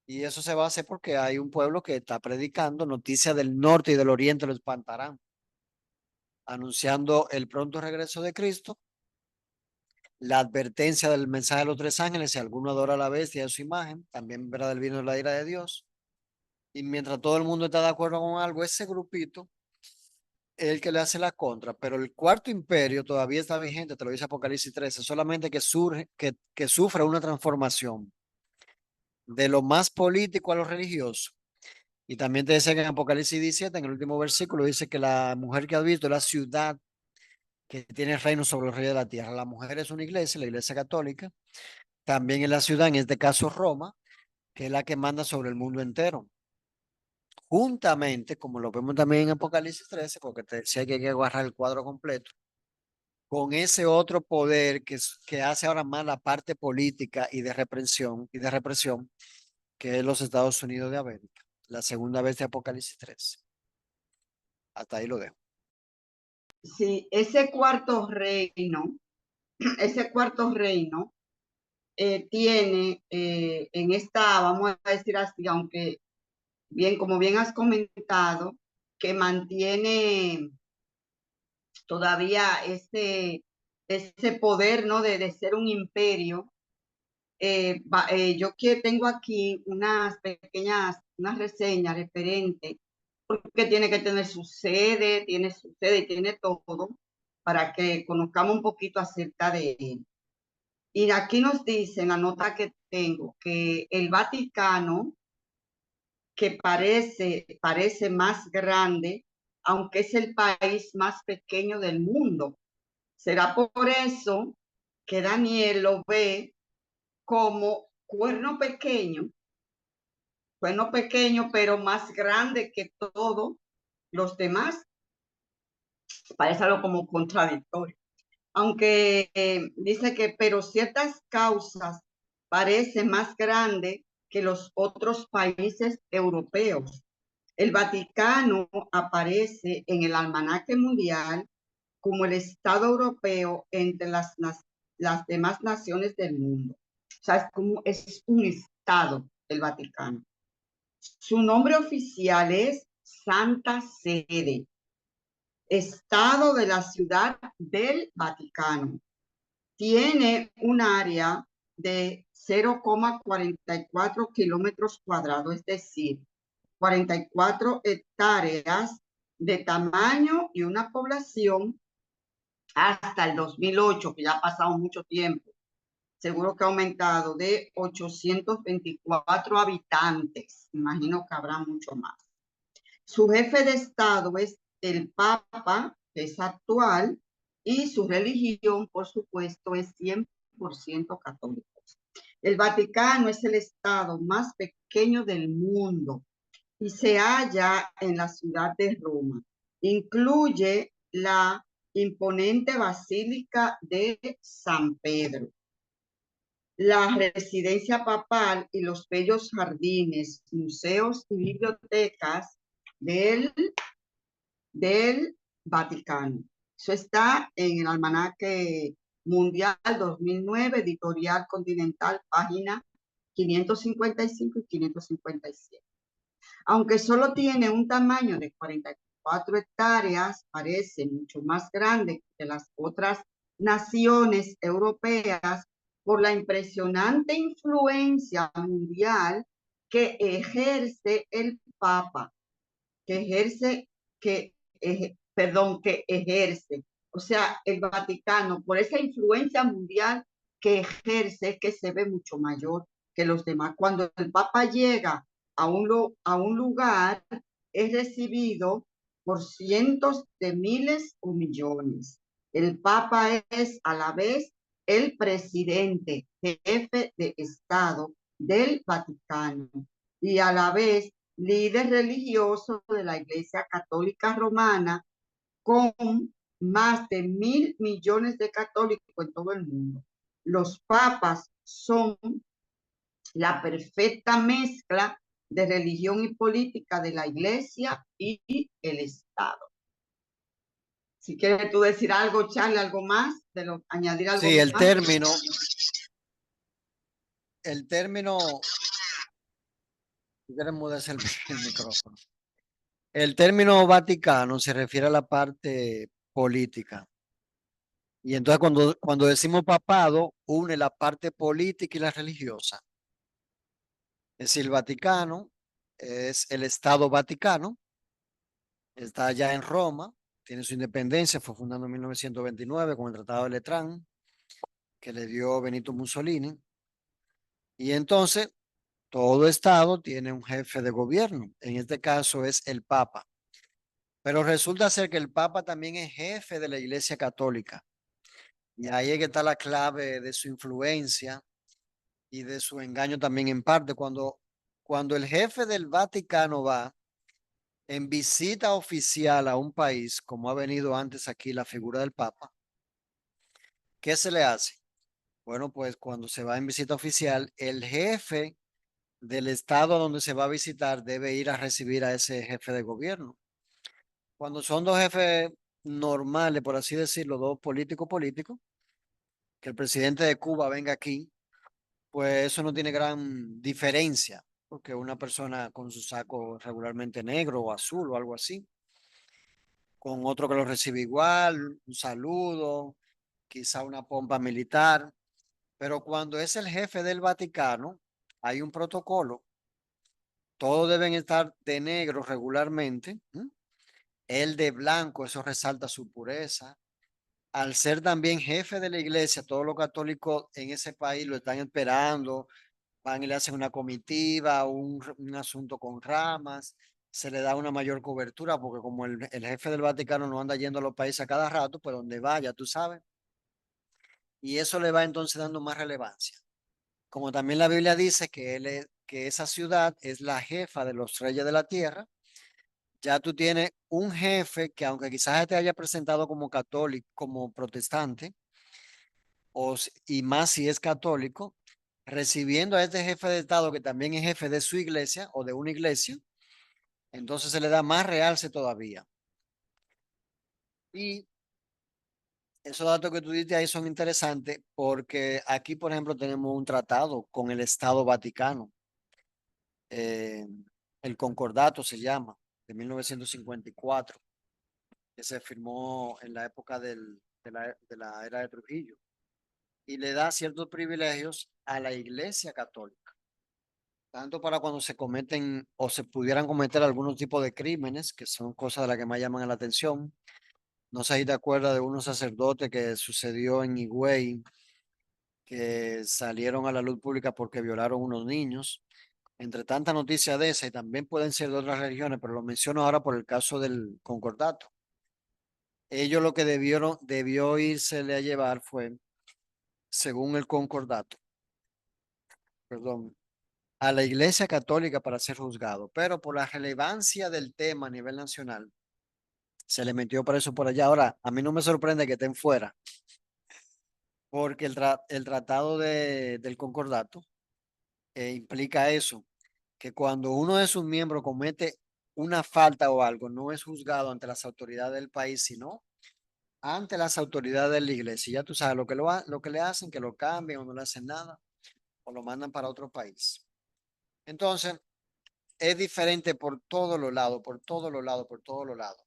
Y eso se va a hacer porque hay un pueblo que está predicando noticias del norte y del oriente lo espantarán, anunciando el pronto regreso de Cristo, la advertencia del mensaje de los tres ángeles, si alguno adora a la bestia de su imagen, también verá del vino de la ira de Dios. Y mientras todo el mundo está de acuerdo con algo, ese grupito es el que le hace la contra, pero el cuarto imperio todavía está vigente, te lo dice Apocalipsis 13, solamente que sufre una transformación de lo más político a lo religioso. Y también te decía que en Apocalipsis 17, en el último versículo, dice que la mujer que has visto es la ciudad que tiene reino sobre los reyes de la tierra. La mujer es una iglesia, la iglesia católica. También es la ciudad, en este caso Roma, que es la que manda sobre el mundo entero. Juntamente, como lo vemos también en Apocalipsis 13, porque te decía que hay que agarrar el cuadro completo, con ese otro poder que hace ahora más la parte política y de represión, que es los Estados Unidos de América. La segunda vez de Apocalipsis 13. Hasta ahí lo dejo. Sí, ese cuarto reino, ese cuarto reino tiene en esta, vamos a decir así, aunque bien, como bien has comentado, que mantiene todavía ese poder, ¿no? De ser un imperio. Yo que tengo aquí unas reseñas referentes, porque tiene que tener su sede y tiene todo, para que conozcamos un poquito acerca de él. Y aquí nos dice en la nota que tengo que el Vaticano, que parece más grande, aunque es el país más pequeño del mundo. Será por eso que Daniel lo ve como cuerno pequeño, pero más grande que todos los demás. Parece algo como contradictorio. Aunque dice que, pero ciertas causas parecen más grandes que los otros países europeos. El Vaticano aparece en el almanaque mundial como el Estado europeo entre las demás naciones del mundo. O sea, es un Estado el Vaticano. Su nombre oficial es Santa Sede, Estado de la Ciudad del Vaticano. Tiene un área de 0,44 kilómetros cuadrados, es decir, 44 hectáreas de tamaño y una población hasta el 2008, que ya ha pasado mucho tiempo, seguro que ha aumentado de 824 habitantes. Imagino que habrá mucho más. Su jefe de Estado es el Papa, que es actual, y su religión, por supuesto, es 100% católica. El Vaticano es el Estado más pequeño del mundo y se halla en la ciudad de Roma. Incluye la imponente Basílica de San Pedro, la residencia papal y los bellos jardines, museos y bibliotecas del, del Vaticano. Eso está en el Almanaque Mundial 2009, Editorial Continental, página 555 y 557. Aunque solo tiene un tamaño de 44 hectáreas, parece mucho más grande que las otras naciones europeas por la impresionante influencia mundial que ejerce el Papa, que ejerce, que ejerce, o sea, el Vaticano, por esa influencia mundial que ejerce, que se ve mucho mayor que los demás. Cuando el Papa llega a un lugar, es recibido por cientos de miles o millones. El Papa es a la vez el presidente, jefe de Estado del Vaticano y a la vez líder religioso de la Iglesia Católica Romana, con más de 1.000 millones de católicos en todo el mundo. Los papas son la perfecta mezcla de religión y política de la Iglesia y el Estado. Si quieres tú decir algo, Charlie, algo más, añadir algo Sí, el más. término, el término, si quieres mudarse el micrófono. El término Vaticano se refiere a la parte política. Y entonces cuando decimos papado, une la parte política y la religiosa. Es decir, el Vaticano es el Estado Vaticano, está allá en Roma, tiene su independencia, fue fundado en 1929 con el Tratado de Letrán, que le dio Benito Mussolini. Y entonces Todo estado tiene un jefe de gobierno. En este caso es el Papa. Pero resulta ser que el Papa también es jefe de la Iglesia Católica. Y ahí es que está la clave de su influencia y de su engaño también en parte. Cuando el jefe del Vaticano va en visita oficial a un país, como ha venido antes aquí la figura del Papa, ¿qué se le hace? Bueno, pues cuando se va en visita oficial, el jefe del estado donde se va a visitar debe ir a recibir a ese jefe de gobierno. Cuando son dos jefes normales, por así decirlo, dos políticos, que el presidente de Cuba venga aquí, pues eso no tiene gran diferencia, porque una persona con su saco regularmente negro o azul o algo así, con otro que lo recibe igual, un saludo, quizá una pompa militar, pero cuando es el jefe del Vaticano, hay un protocolo, todos deben estar de negro regularmente, ¿m? El de blanco, eso resalta su pureza. Al ser también jefe de la iglesia, todos los católicos en ese país lo están esperando, van y le hacen una comitiva, un asunto con ramas, se le da una mayor cobertura, porque como el jefe del Vaticano no anda yendo a los países a cada rato, pues donde vaya, tú sabes, y eso le va entonces dando más relevancia. Como también la Biblia dice que, que esa ciudad es la jefa de los reyes de la tierra, ya tú tienes un jefe que aunque quizás te haya presentado como católico, como protestante, y más si es católico, recibiendo a este jefe de Estado que también es jefe de su iglesia o de una iglesia, entonces se le da más realce todavía. Y esos datos que tú diste ahí son interesantes porque aquí, por ejemplo, tenemos un tratado con el Estado Vaticano, eh, el Concordato se llama, de 1954, que se firmó en la época de la era de Trujillo y le da ciertos privilegios a la Iglesia Católica, tanto para cuando se cometen o se pudieran cometer algunos tipos de crímenes, que son cosas de las que más llaman la atención. No sé si te acuerdas de unos sacerdotes que sucedió en Higüey, que salieron a la luz pública porque violaron unos niños. Entre tantas noticias de esa, y también pueden ser de otras religiones, pero lo menciono ahora por el caso del concordato. Ellos lo que debió írsele a llevar fue, según el concordato, perdón, a la Iglesia Católica para ser juzgado, pero por la relevancia del tema a nivel nacional, se le metió preso por allá. Ahora, a mí no me sorprende que estén fuera, porque el tratado del concordato implica eso, que cuando uno de sus miembros comete una falta o algo, no es juzgado ante las autoridades del país, sino ante las autoridades de la iglesia. Ya tú sabes lo que le hacen, que lo cambian o no le hacen nada, o lo mandan para otro país. Entonces, es diferente por todos los lados, por todos los lados, por todos los lados.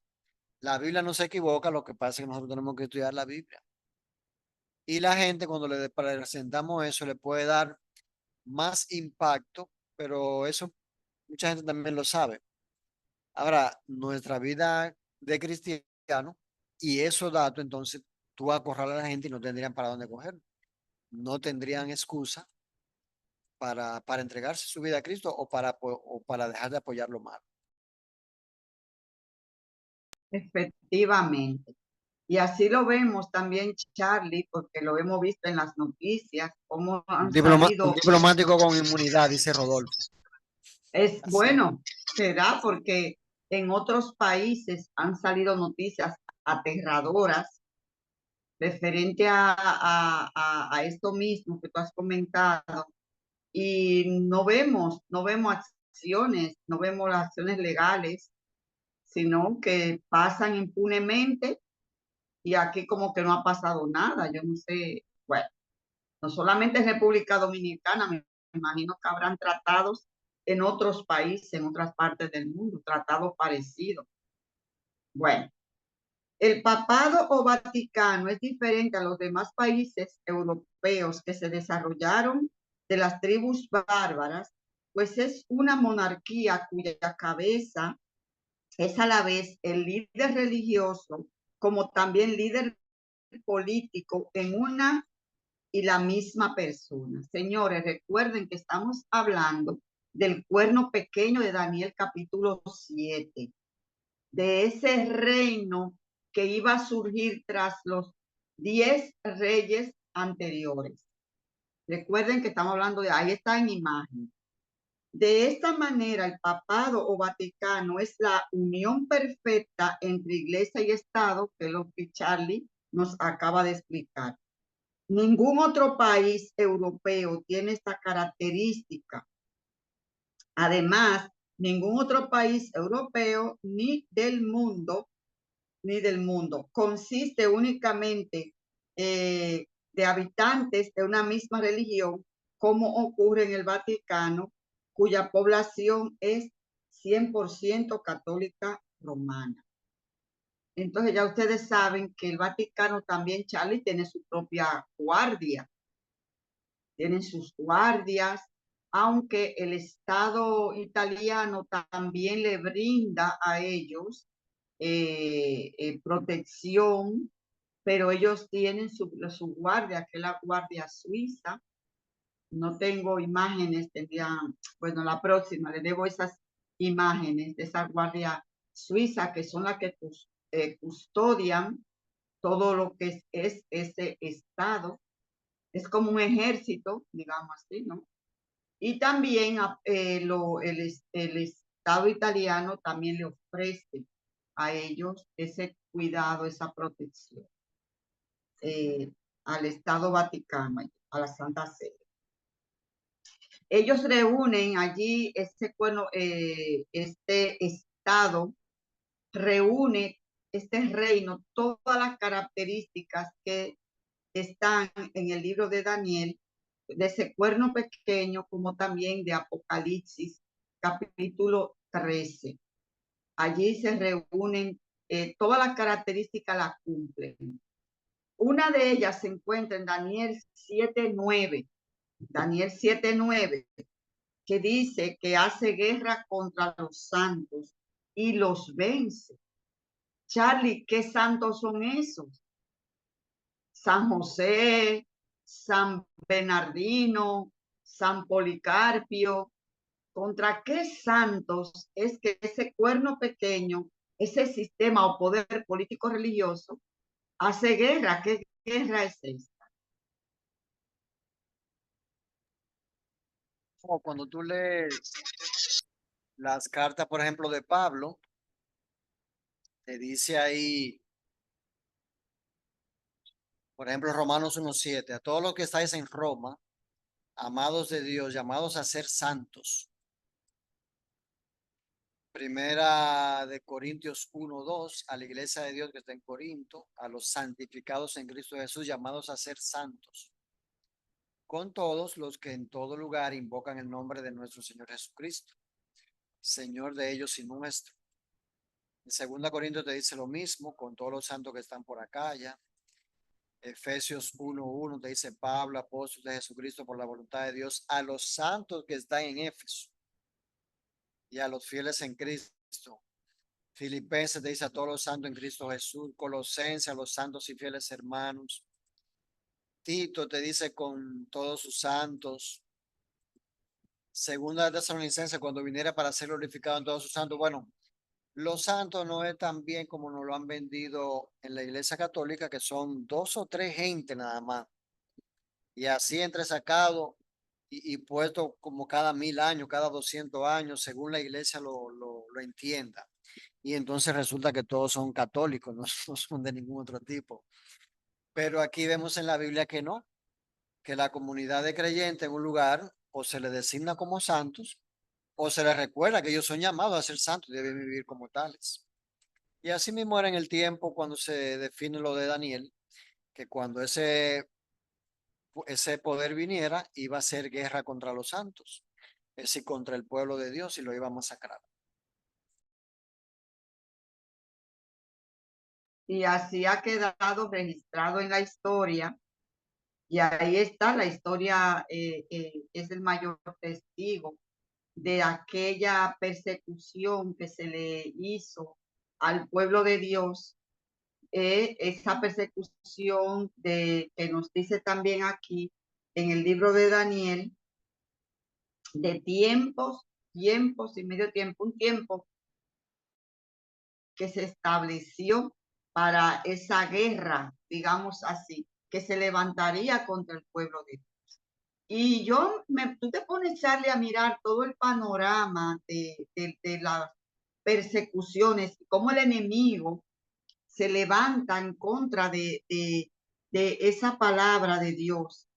La Biblia no se equivoca, lo que pasa es que nosotros tenemos que estudiar la Biblia. Y la gente cuando le presentamos eso le puede dar más impacto, pero eso mucha gente también lo sabe. Ahora, nuestra vida de cristiano y esos datos, entonces tú acorralas a la gente y no tendrían para dónde coger. No tendrían excusa para entregarse su vida a Cristo o para dejar de apoyarlo mal. Efectivamente. Y así lo vemos también, Charlie, porque lo hemos visto en las noticias, cómo han Un salido. diplomático con inmunidad, dice Rodolfo. Es Así. bueno, será porque en otros países han salido noticias aterradoras referente a esto mismo que tú has comentado y no vemos acciones, no vemos las acciones legales, sino que pasan impunemente y aquí como que no ha pasado nada. Yo no sé, bueno, no solamente en República Dominicana, me imagino que habrán tratados en otros países, en otras partes del mundo, tratados parecidos. Bueno, el papado o Vaticano es diferente a los demás países europeos que se desarrollaron de las tribus bárbaras, pues es una monarquía cuya cabeza es a la vez el líder religioso como también líder político en una y la misma persona. Señores, recuerden que estamos hablando del cuerno pequeño de Daniel capítulo 7, de ese reino que iba a surgir tras los 10 reyes anteriores. Recuerden que estamos hablando de, ahí está en imagen. De esta manera, el papado o Vaticano es la unión perfecta entre iglesia y Estado, que es lo que Charlie nos acaba de explicar. Ningún otro país europeo tiene esta característica. Además, ningún otro país europeo ni del mundo consiste únicamente de habitantes de una misma religión, como ocurre en el Vaticano, cuya población es 100% católica romana. Entonces ya ustedes saben que el Vaticano también, Charlie, tiene su propia guardia, tienen sus guardias, aunque el Estado italiano también le brinda a ellos protección, pero ellos tienen su guardia, que es la guardia suiza. No tengo imágenes, tendrían, bueno, la próxima les debo esas imágenes de esa guardia suiza, que son las que custodian todo lo que es ese estado. Es como un ejército, digamos así, ¿no? Y también el Estado italiano también le ofrece a ellos ese cuidado, esa protección al Estado Vaticano, a la Santa Sede. Ellos reúnen allí, este Estado reúne este reino, todas las características que están en el libro de Daniel, de ese cuerno pequeño, como también de Apocalipsis, capítulo 13. Allí se reúnen, todas las características las cumplen. Una de ellas se encuentra en Daniel 7:9. Daniel 7:9, que dice que hace guerra contra los santos y los vence. Charlie, ¿qué santos son esos? San José, San Bernardino, San Policarpio. ¿Contra qué santos es que ese cuerno pequeño, ese sistema o poder político religioso, hace guerra? ¿Qué guerra es esta? O cuando tú lees las cartas, por ejemplo, de Pablo, te dice ahí, por ejemplo, Romanos 1:7, a todos los que estáis en Roma, amados de Dios, llamados a ser santos. Primera de Corintios 1:2, a la iglesia de Dios que está en Corinto, a los santificados en Cristo Jesús, llamados a ser santos, con todos los que en todo lugar invocan el nombre de nuestro Señor Jesucristo, Señor de ellos y nuestro. En 2 Corintios te dice lo mismo, con todos los santos que están por acá ya. Efesios 1:1 te dice Pablo, apóstol de Jesucristo por la voluntad de Dios, a los santos que están en Éfeso y a los fieles en Cristo. Filipenses te dice a todos los santos en Cristo Jesús. Colosenses a los santos y fieles hermanos. Tito te dice con todos sus santos. Segunda de Tesalonicenses, cuando viniera para ser glorificado en todos sus santos. Bueno, los santos no es tan bien como nos lo han vendido en la Iglesia Católica, que son 2 o 3 gente nada más. Y así entresacado y puesto como cada 1000 años, cada 200 años, según la Iglesia lo entienda. Y entonces resulta que todos son católicos, no, no son de ningún otro tipo. Pero aquí vemos en la Biblia que no, que la comunidad de creyentes en un lugar o se les designa como santos o se les recuerda que ellos son llamados a ser santos y deben vivir como tales. Y así mismo era en el tiempo cuando se define lo de Daniel, que cuando ese poder viniera, iba a ser guerra contra los santos, es decir, contra el pueblo de Dios y lo iba a masacrar. Y así ha quedado registrado en la historia. Y ahí está, la historia es el mayor testigo de aquella persecución que se le hizo al pueblo de Dios, esa persecución que nos dice también aquí en el libro de Daniel, de tiempos y medio tiempo, un tiempo que se estableció para esa guerra, digamos así, que se levantaría contra el pueblo de Dios. Y tú te pones, Charlie, a mirar todo el panorama de las persecuciones, cómo el enemigo se levanta en contra de esa palabra de Dios.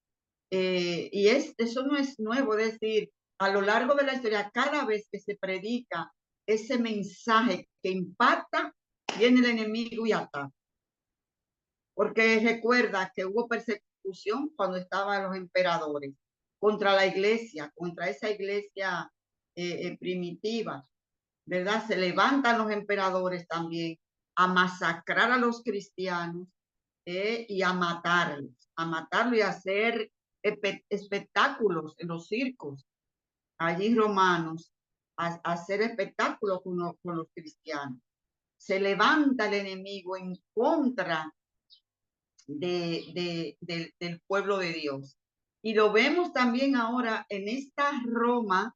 Eso no es nuevo, es decir, a lo largo de la historia, cada vez que se predica ese mensaje que impacta, viene el enemigo y ataca. Porque recuerda que hubo persecución cuando estaban los emperadores contra la iglesia, contra esa iglesia primitiva, ¿verdad? Se levantan los emperadores también a masacrar a los cristianos y a matarlos y a hacer espectáculos en los circos, allí romanos, a hacer espectáculos con los cristianos. Se levanta el enemigo en contra del pueblo de Dios. Y lo vemos también ahora en esta Roma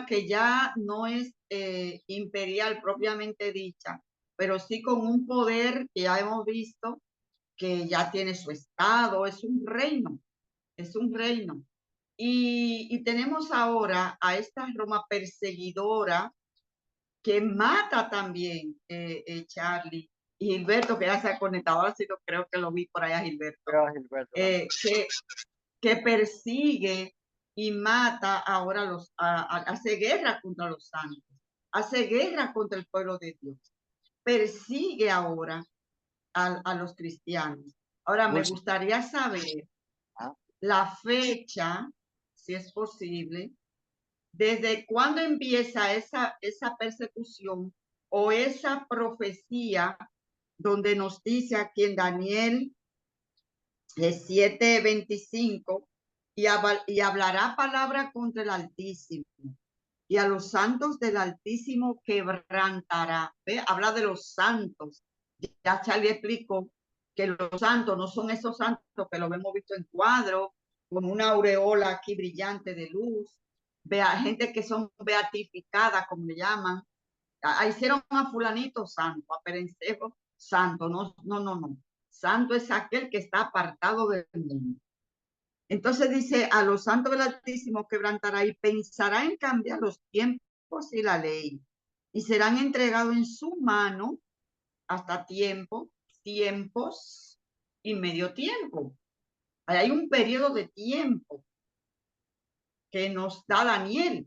que ya no es imperial propiamente dicha, pero sí con un poder que ya hemos visto que ya tiene su estado, es un reino, es un reino. Y tenemos ahora a esta Roma perseguidora que mata también, Charlie, y Gilberto, que ya se ha conectado, así creo que lo vi por allá, Gilberto, Gilberto, que persigue y mata ahora hace guerra contra los santos, hace guerra contra el pueblo de Dios, persigue ahora a los cristianos. Ahora me gustaría saber la fecha, si es posible, desde cuándo empieza esa persecución o esa profecía donde nos dice aquí en Daniel 7:25, y hablará palabra contra el Altísimo, y a los santos del Altísimo quebrantará. ¿Ve? Habla de los santos. Ya Charlie explicó que los santos no son esos santos que lo hemos visto en cuadros, con una aureola aquí brillante de luz. Vea, gente que son beatificadas, como le llaman. Hicieron a fulanito santo, a Perencejo santo. No, no, no, no. Santo es aquel que está apartado del mundo. Entonces dice, a los santos del Altísimo quebrantará y pensará en cambiar los tiempos y la ley, y serán entregados en su mano hasta tiempos y medio tiempo. Hay un periodo de tiempo que nos da Daniel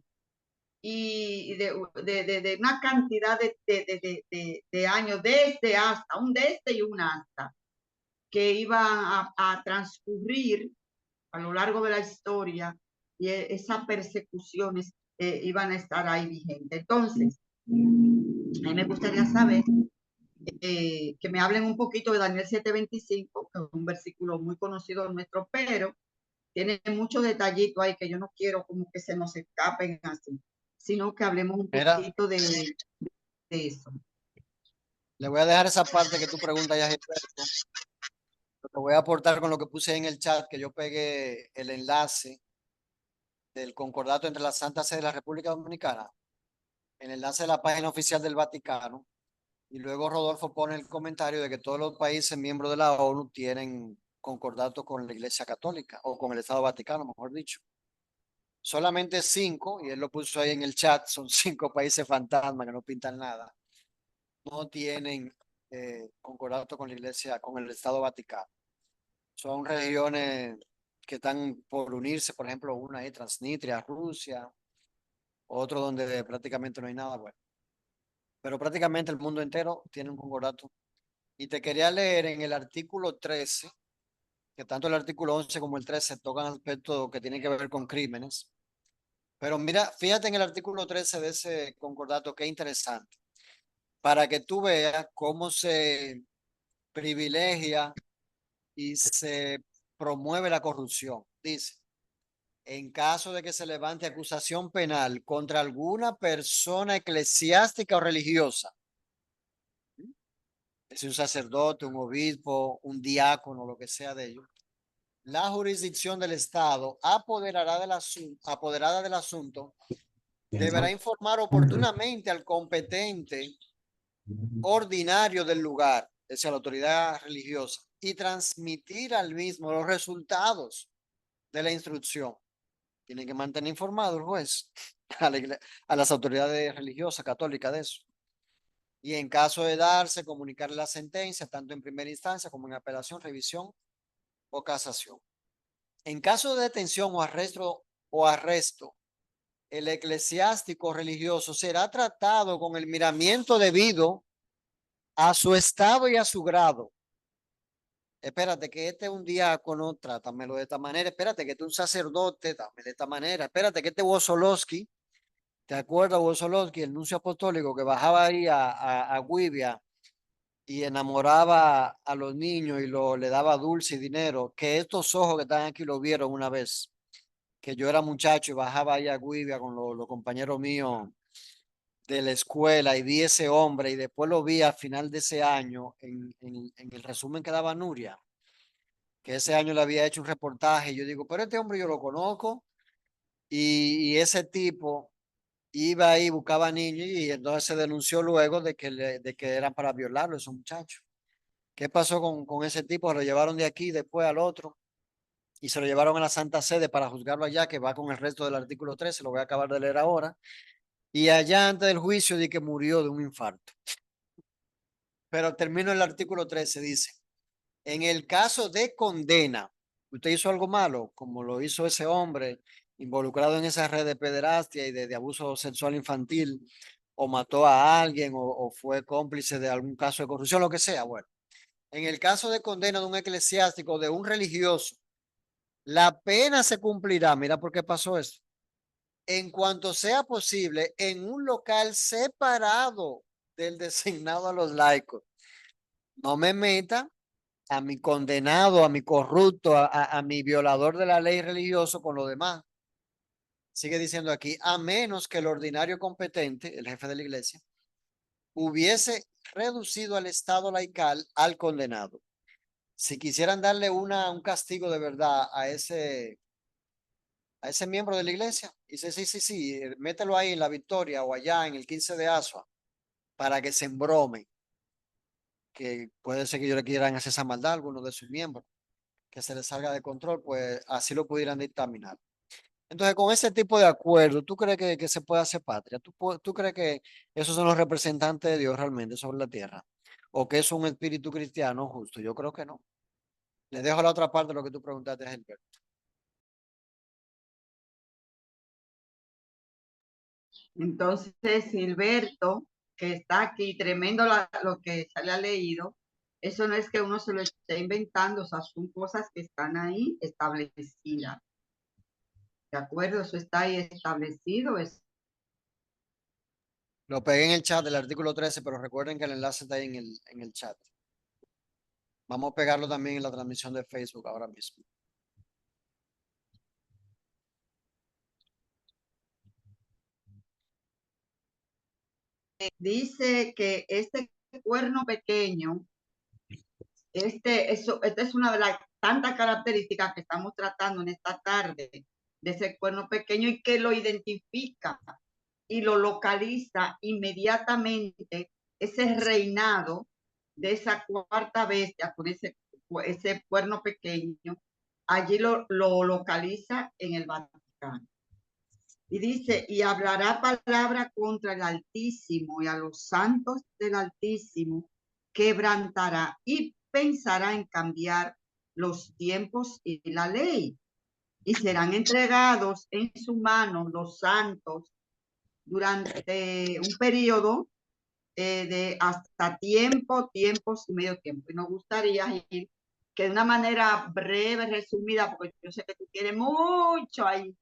y de una cantidad de años, desde y un hasta, que iban a transcurrir a lo largo de la historia, y esas persecuciones iban a estar ahí vigentes. Entonces, a mí me gustaría saber que me hablen un poquito de Daniel 7:25, que es un versículo muy conocido nuestro, pero tiene muchos detallitos ahí que yo no quiero como que se nos escapen así, sino que hablemos un poquito de eso. Le voy a dejar esa parte que tú preguntas ya, Gilberto. Te voy a aportar con lo que puse en el chat, que yo pegué el enlace del concordato entre la Santa Sede de la República Dominicana, el enlace de la página oficial del Vaticano, y luego Rodolfo pone el comentario de que todos los países miembros de la ONU tienen concordato con la Iglesia Católica, o con el Estado Vaticano, mejor dicho. Solamente 5, y él lo puso ahí en el chat, son 5 países fantasmas que no pintan nada, no tienen concordato con la Iglesia, con el Estado Vaticano. Son regiones que están por unirse, por ejemplo, una ahí, Transnistria, Rusia, otro donde prácticamente no hay nada bueno. Pero prácticamente el mundo entero tiene un concordato. Y te quería leer en el artículo 13, que tanto el artículo 11 como el 13 tocan aspectos que tienen que ver con crímenes. Pero mira, fíjate en el artículo 13 de ese concordato, qué interesante, para que tú veas cómo se privilegia y se promueve la corrupción. Dice, en caso de que se levante acusación penal contra alguna persona eclesiástica o religiosa, es un sacerdote, un obispo, un diácono, lo que sea de ellos, la jurisdicción del Estado apoderada del asunto deberá informar oportunamente al competente ordinario del lugar, es decir, a la autoridad religiosa, y transmitir al mismo los resultados de la instrucción. Tiene que mantener informado el juez a las autoridades religiosas católicas de eso. Y en caso de darse, comunicarle la sentencia, tanto en primera instancia como en apelación, revisión o casación. En caso de detención o arresto, el eclesiástico religioso será tratado con el miramiento debido a su estado y a su grado. Espérate, que este es un diácono, trátamelo de esta manera. Espérate, que este es un sacerdote, dame de esta manera. Espérate, que este Wosolowski, ¿te acuerdas, Wosolowski, el nuncio apostólico que bajaba ahí a Guibia y enamoraba a los niños y le daba dulce y dinero? Que estos ojos que están aquí lo vieron una vez, que yo era muchacho y bajaba ahí a Guibia con los compañeros míos de la escuela y vi ese hombre y después lo vi a final de ese año en el resumen que daba Nuria, que ese año le había hecho un reportaje y yo digo, pero este hombre yo lo conozco y ese tipo iba ahí, buscaba niños y entonces se denunció luego de que eran para violarlo esos muchachos. ¿Qué pasó con ese tipo? Lo llevaron de aquí después al otro y se lo llevaron a la Santa Sede para juzgarlo allá, que va con el resto del artículo 13, lo voy a acabar de leer ahora. Y allá antes del juicio di que murió de un infarto. Pero termino el artículo 13, dice, en el caso de condena, usted hizo algo malo, como lo hizo ese hombre involucrado en esa red de pederastia y de abuso sexual infantil, o mató a alguien, o fue cómplice de algún caso de corrupción, lo que sea. Bueno, en el caso de condena de un eclesiástico, de un religioso, la pena se cumplirá. Mira por qué pasó eso. En cuanto sea posible, en un local separado del designado a los laicos. No me meta a mi condenado, a mi corrupto, a mi violador de la ley religioso con lo demás. Sigue diciendo aquí, a menos que el ordinario competente, el jefe de la iglesia, hubiese reducido al estado laical al condenado. Si quisieran darle un castigo de verdad a ese miembro de la iglesia, dice, sí, sí, sí, mételo ahí en la Victoria o allá en el 15 de Asua para que se embrome, que puede ser que ellos le quieran hacer esa maldad a algunos de sus miembros, que se les salga de control, pues así lo pudieran dictaminar. Entonces, con ese tipo de acuerdo, ¿tú crees que se puede hacer patria? ¿Tú crees que esos son los representantes de Dios realmente sobre la tierra? ¿O que es un espíritu cristiano justo? Yo creo que no. Le dejo la otra parte de lo que tú preguntaste, Gilberto. Entonces, Gilberto, que está aquí, tremendo lo que se le ha leído, eso no es que uno se lo esté inventando, o sea, son cosas que están ahí establecidas. ¿De acuerdo? Eso está ahí establecido. Lo pegué en el chat del artículo 13, pero recuerden que el enlace está ahí en el chat. Vamos a pegarlo también en la transmisión de Facebook ahora mismo. Dice que este cuerno pequeño, esta es una de las tantas características que estamos tratando en esta tarde de ese cuerno pequeño y que lo identifica y lo localiza inmediatamente ese reinado de esa cuarta bestia con ese cuerno pequeño. Allí lo localiza en el Vaticano. Y dice, y hablará palabra contra el Altísimo y a los santos del Altísimo quebrantará y pensará en cambiar los tiempos y la ley. Y serán entregados en su mano los santos durante un periodo de hasta tiempos y medio tiempo. Y nos gustaría ir que de una manera breve, resumida, porque yo sé que tú quieres mucho ahí,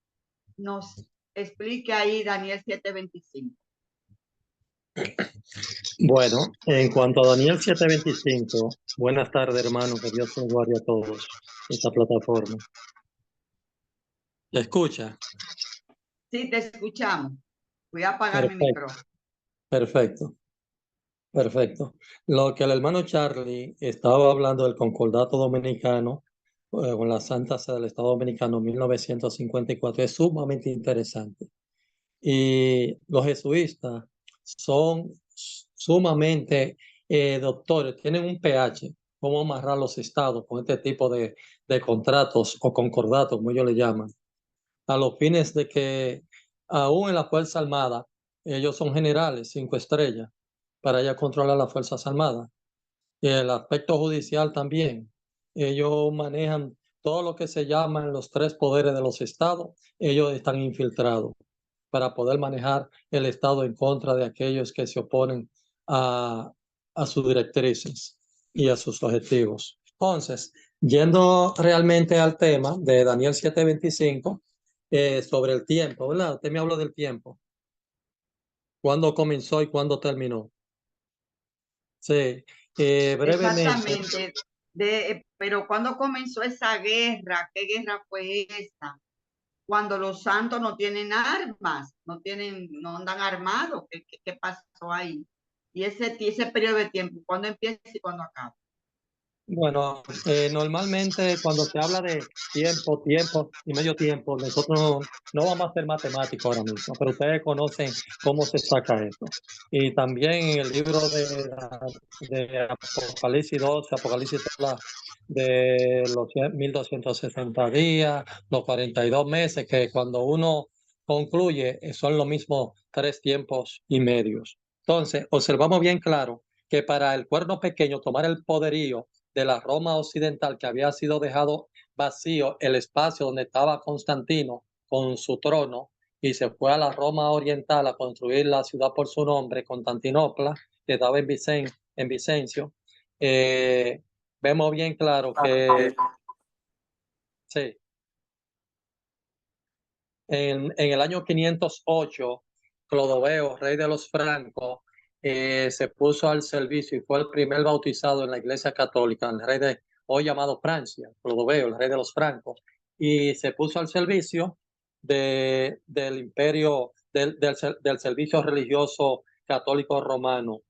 nos explique ahí Daniel 7:25. Bueno, en cuanto a Daniel 7:25, buenas tardes, hermanos, que Dios nos guarde a todos esta plataforma. ¿Se escucha? Sí, te escuchamos. Voy a apagar mi Perfecto, micrófono. perfecto, perfecto. Lo que el hermano Charlie estaba hablando del concordato dominicano con la Santa Sede del Estado Dominicano en 1954. Es sumamente interesante. Y los jesuitas son sumamente doctores, tienen un PH, cómo amarrar los estados con este tipo de contratos o concordatos, como ellos le llaman, a los fines de que aún en la Fuerza Armada, ellos son generales, 5 estrellas, para ya controlar las Fuerzas Armadas. Y el aspecto judicial también. Ellos manejan todo lo que se llaman los 3 poderes de los estados. Ellos están infiltrados para poder manejar el estado en contra de aquellos que se oponen a sus directrices y a sus objetivos. Entonces, yendo realmente al tema de Daniel 7:25, sobre el tiempo, ¿verdad? Usted me habló del tiempo. ¿Cuándo comenzó y cuándo terminó? Sí, brevemente. Exactamente. Pero ¿cuándo comenzó esa guerra? ¿Qué guerra fue esa? Cuando los santos no tienen armas, no andan armados. ¿Qué pasó ahí? Y ese periodo de tiempo, ¿cuándo empieza y cuándo acaba? Bueno, normalmente cuando se habla de tiempo, tiempo y medio tiempo, nosotros no vamos a ser matemáticos ahora mismo, pero ustedes conocen cómo se saca esto. Y también en el libro de Apocalipsis 12, Apocalipsis habla de los 1260 días, los 42 meses, que cuando uno concluye son lo mismo 3 tiempos y medios. Entonces, observamos bien claro que para el cuerno pequeño tomar el poderío de la Roma occidental, que había sido dejado vacío el espacio donde estaba Constantino con su trono, y se fue a la Roma oriental a construir la ciudad por su nombre, Constantinopla, que estaba en Vicencio. Vemos bien claro que sí, en el año 508, Clodoveo, rey de los francos, se puso al servicio y fue el primer bautizado en la Iglesia Católica, el rey de hoy llamado Francia, Clodoveo, el rey de los francos, y se puso al servicio del imperio, del servicio religioso católico romano,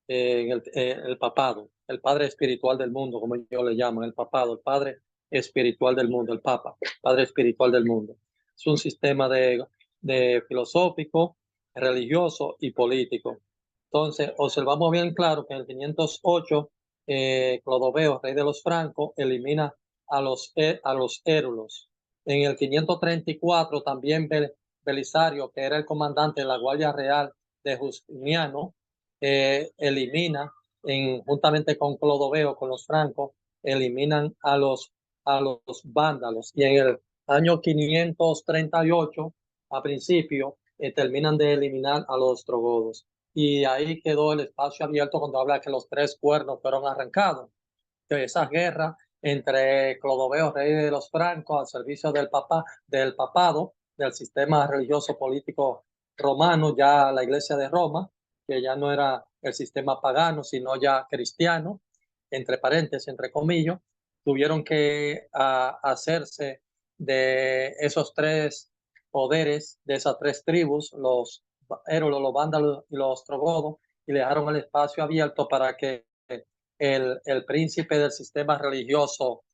el papado, el padre espiritual del mundo, como yo le llamo, el papado, el padre espiritual del mundo, el papa, padre espiritual del mundo. Es un sistema de filosófico, religioso y político. Entonces, observamos bien claro que en el 508, Clodoveo, rey de los francos, elimina a los érulos. En el 534 también Belisario, que era el comandante de la Guardia Real de Justiniano, elimina, juntamente con Clodoveo, con los francos, eliminan a los vándalos. Y en el año 538, a principio, terminan de eliminar a los ostrogodos. Y ahí quedó el espacio abierto cuando habla que los 3 cuernos fueron arrancados. Que esa guerra entre Clodoveo, rey de los francos, al servicio del papado, del sistema religioso político romano, ya la iglesia de Roma, que ya no era el sistema pagano, sino ya cristiano, entre paréntesis, entre comillas, tuvieron que hacerse de esos 3 poderes, de esas 3 tribus, los érulos, los vándalos y los ostrogodos, y dejaron el espacio abierto para que el príncipe del sistema religioso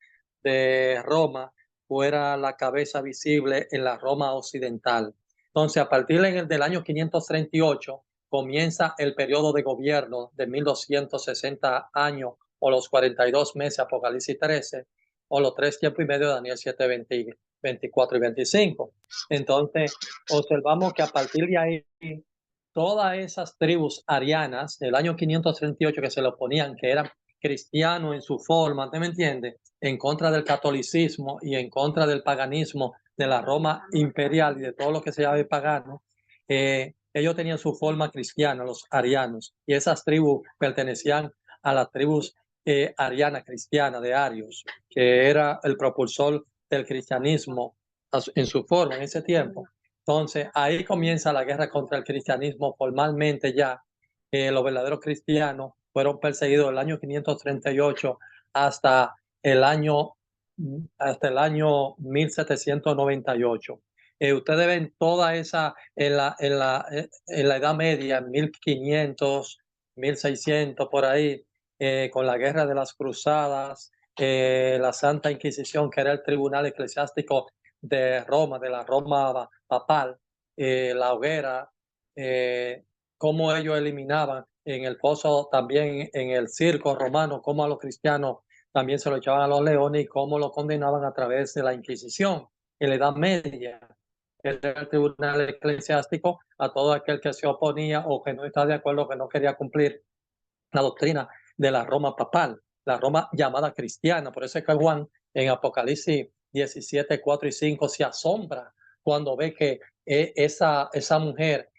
de Roma fuera la cabeza visible en la Roma occidental. Entonces, a partir del año 538, comienza el periodo de gobierno de 1260 años o los 42 meses, Apocalipsis 13, o los 3 tiempos y medio de Daniel 7, 20, 24 y 25. Entonces, observamos que a partir de ahí, todas esas tribus arianas del año 538 que se le oponían, que eran cristianos en su forma, ¿te me entiendes? En contra del catolicismo y en contra del paganismo de la Roma imperial y de todo lo que se llama pagano, ellos tenían su forma cristiana, los arianos, y esas tribus pertenecían a las tribus ariana cristiana de Arios, que era el propulsor del cristianismo en su forma en ese tiempo. Entonces, ahí comienza la guerra contra el cristianismo formalmente ya. Los verdaderos cristianos fueron perseguidos del año 538 hasta el año, hasta el año 1798. Ustedes ven toda esa en la Edad Media, 1500, 1600, por ahí, con la guerra de las cruzadas, la Santa Inquisición, que era el tribunal eclesiástico de Roma, de la Roma papal, la hoguera, cómo ellos eliminaban en el foso, también en el circo romano, cómo a los cristianos también se lo echaban a los leones y cómo lo condenaban a través de la Inquisición en la Edad Media. Era el tribunal eclesiástico a todo aquel que se oponía o que no estaba de acuerdo, que no quería cumplir la doctrina de la Roma papal, la Roma llamada cristiana. Por eso es que Juan en Apocalipsis 17, 4 y 5 se asombra cuando ve que esa mujer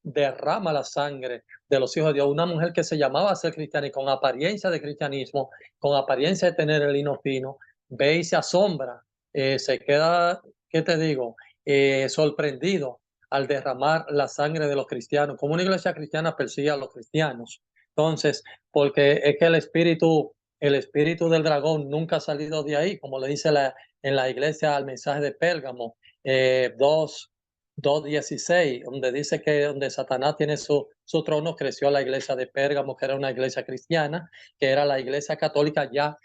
derrama la sangre de los hijos de Dios, una mujer que se llamaba ser cristiana y con apariencia de cristianismo, con apariencia de tener el lino fino, ve y se asombra, se queda, ¿qué te digo? Sorprendido al derramar la sangre de los cristianos, como una iglesia cristiana persigue a los cristianos. Entonces, porque es que el espíritu del dragón nunca ha salido de ahí, como le dice en la iglesia al mensaje de Pérgamo, 2:16, donde dice que donde Satanás tiene su trono, creció la iglesia de Pérgamo, que era una iglesia cristiana, que era la iglesia católica ya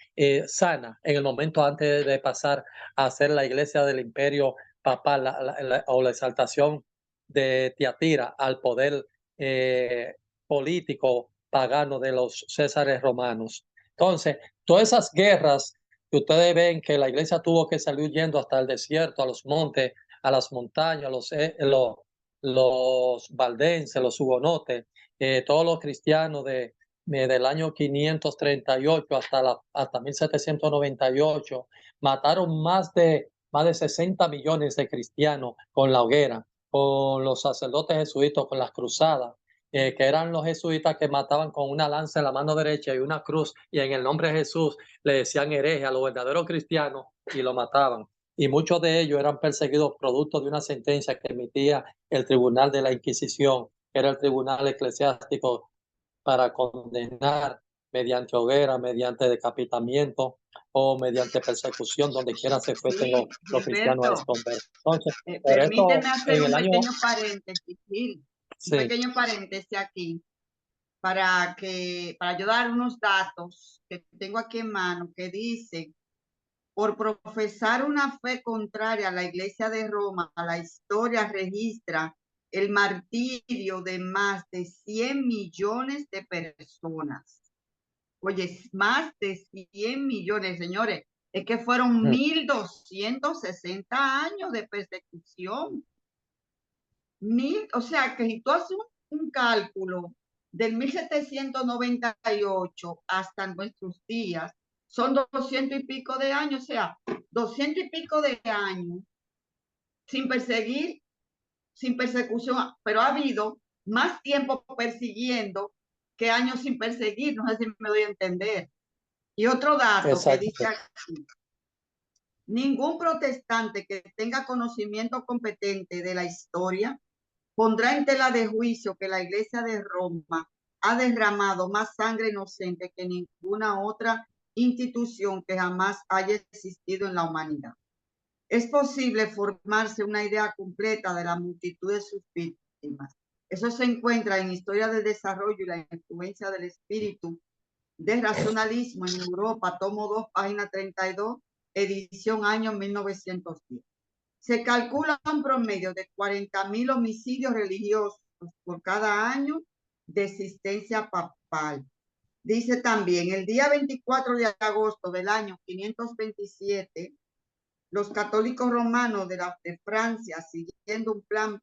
sana, en el momento antes de pasar a ser la iglesia del imperio papal, o la exaltación de Tiatira al poder político pagano de los césares romanos. Entonces, todas esas guerras que ustedes ven que la iglesia tuvo que salir yendo hasta el desierto, a los montes, a las montañas, los valdenses, los hugonotes, todos los cristianos del año 538 hasta 1798 mataron más de 60 millones de cristianos con la hoguera, con los sacerdotes jesuitas, con las cruzadas, que eran los jesuitas que mataban con una lanza en la mano derecha y una cruz, y en el nombre de Jesús le decían hereje a los verdaderos cristianos y lo mataban. Y muchos de ellos eran perseguidos producto de una sentencia que emitía el Tribunal de la Inquisición, que era el tribunal eclesiástico para condenar mediante hoguera, mediante decapitamiento o mediante persecución, donde quiera se fuesen los cristianos a esconder. Entonces, por esto Permíteme hacer en un el año... pequeño paréntesis, Gil, Sí. un pequeño paréntesis aquí para yo dar unos datos que tengo aquí en mano que dicen: por profesar una fe contraria a la Iglesia de Roma, la historia registra el martirio de más de 100 millones de personas. Oye, más de 100 millones, señores. Es que fueron 1260 años de persecución. O sea, que si tú haces un cálculo del 1798 hasta nuestros días, son 200 y pico de años, o sea, 200 y pico de años sin perseguir, sin persecución, pero ha habido más tiempo persiguiendo que años sin perseguir, no sé si me doy a entender. Y otro dato Exacto. que dice aquí: ningún protestante que tenga conocimiento competente de la historia pondrá en tela de juicio que la Iglesia de Roma ha derramado más sangre inocente que ninguna otra institución que jamás haya existido en la humanidad. Es posible formarse una idea completa de la multitud de sus víctimas. Eso se encuentra en Historia del Desarrollo y la influencia del espíritu de racionalismo en Europa, tomo 2, página 32, edición año 1910. Se calcula un promedio de 40,000 homicidios religiosos por cada año de existencia papal. Dice también: el día 24 de agosto del año 527, los católicos romanos de Francia, siguiendo un plan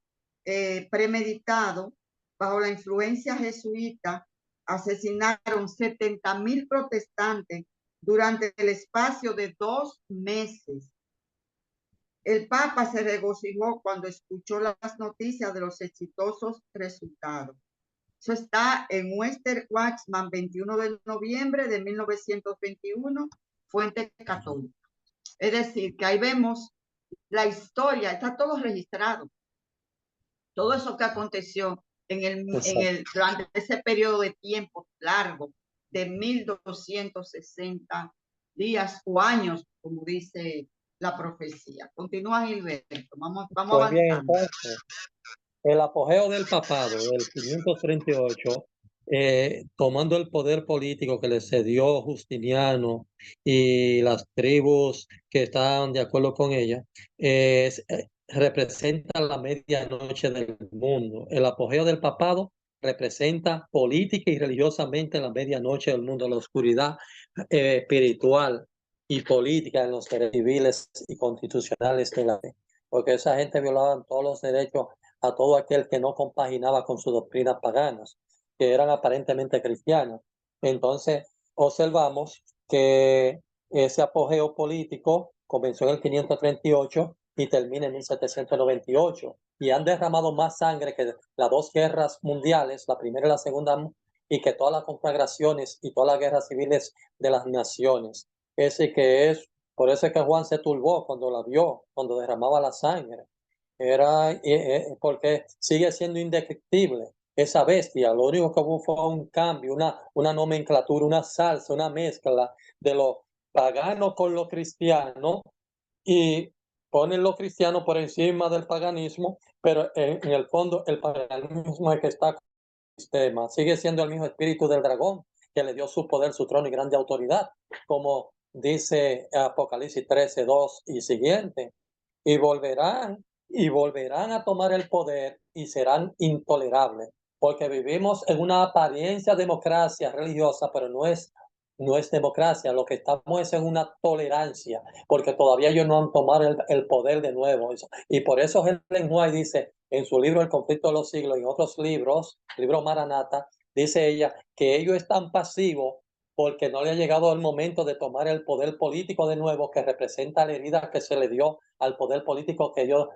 premeditado, bajo la influencia jesuita, asesinaron 70,000 protestantes durante el espacio de 2 meses. El Papa se regocijó cuando escuchó las noticias de los exitosos resultados. Eso está en Western Waxman, 21 de noviembre de 1921, fuente católica. Es decir, que ahí vemos la historia, está todo registrado. Todo eso que aconteció durante ese periodo de tiempo largo de 1260 días o años, como dice la profecía. Continúa, Gilberto. Vamos Pues avanzando. bien, entonces, el apogeo del papado del 538 tomando el poder político que le cedió Justiniano y las tribus que estaban de acuerdo con ella, representa la medianoche del mundo. El apogeo del papado representa política y religiosamente la medianoche del mundo, la oscuridad espiritual y política en los derechos civiles y constitucionales de la fe, porque esa gente violaba todos los derechos a todo aquel que no compaginaba con sus doctrinas paganas, que eran aparentemente cristianos. Entonces, observamos que ese apogeo político comenzó en el 538 y termina en 1798, y han derramado más sangre que las dos guerras mundiales, la primera y la segunda, y que todas las conflagraciones y todas las guerras civiles de las naciones. Ese que es, por eso es que Juan se turbó cuando la vio, cuando derramaba la sangre. Era porque sigue siendo indescriptible esa bestia. Lo único que hubo fue un cambio, una nomenclatura, una salsa, una mezcla de lo pagano con lo cristiano, y ponen lo cristiano por encima del paganismo, pero en el fondo el paganismo es el que está con el sistema. Sigue siendo el mismo espíritu del dragón que le dio su poder, su trono y grande autoridad, como dice Apocalipsis 13:2 y siguiente. Y volverán a tomar el poder y serán intolerables, porque vivimos en una apariencia de democracia religiosa, pero no es democracia. Lo que estamos es en una tolerancia, porque todavía ellos no han tomado el poder de nuevo. Y por eso Ellen White dice en su libro El conflicto de los siglos y en otros libros, libro Maranata, dice ella que ellos están pasivos porque no le ha llegado el momento de tomar el poder político de nuevo, que representa la herida que se le dio al poder político que ellos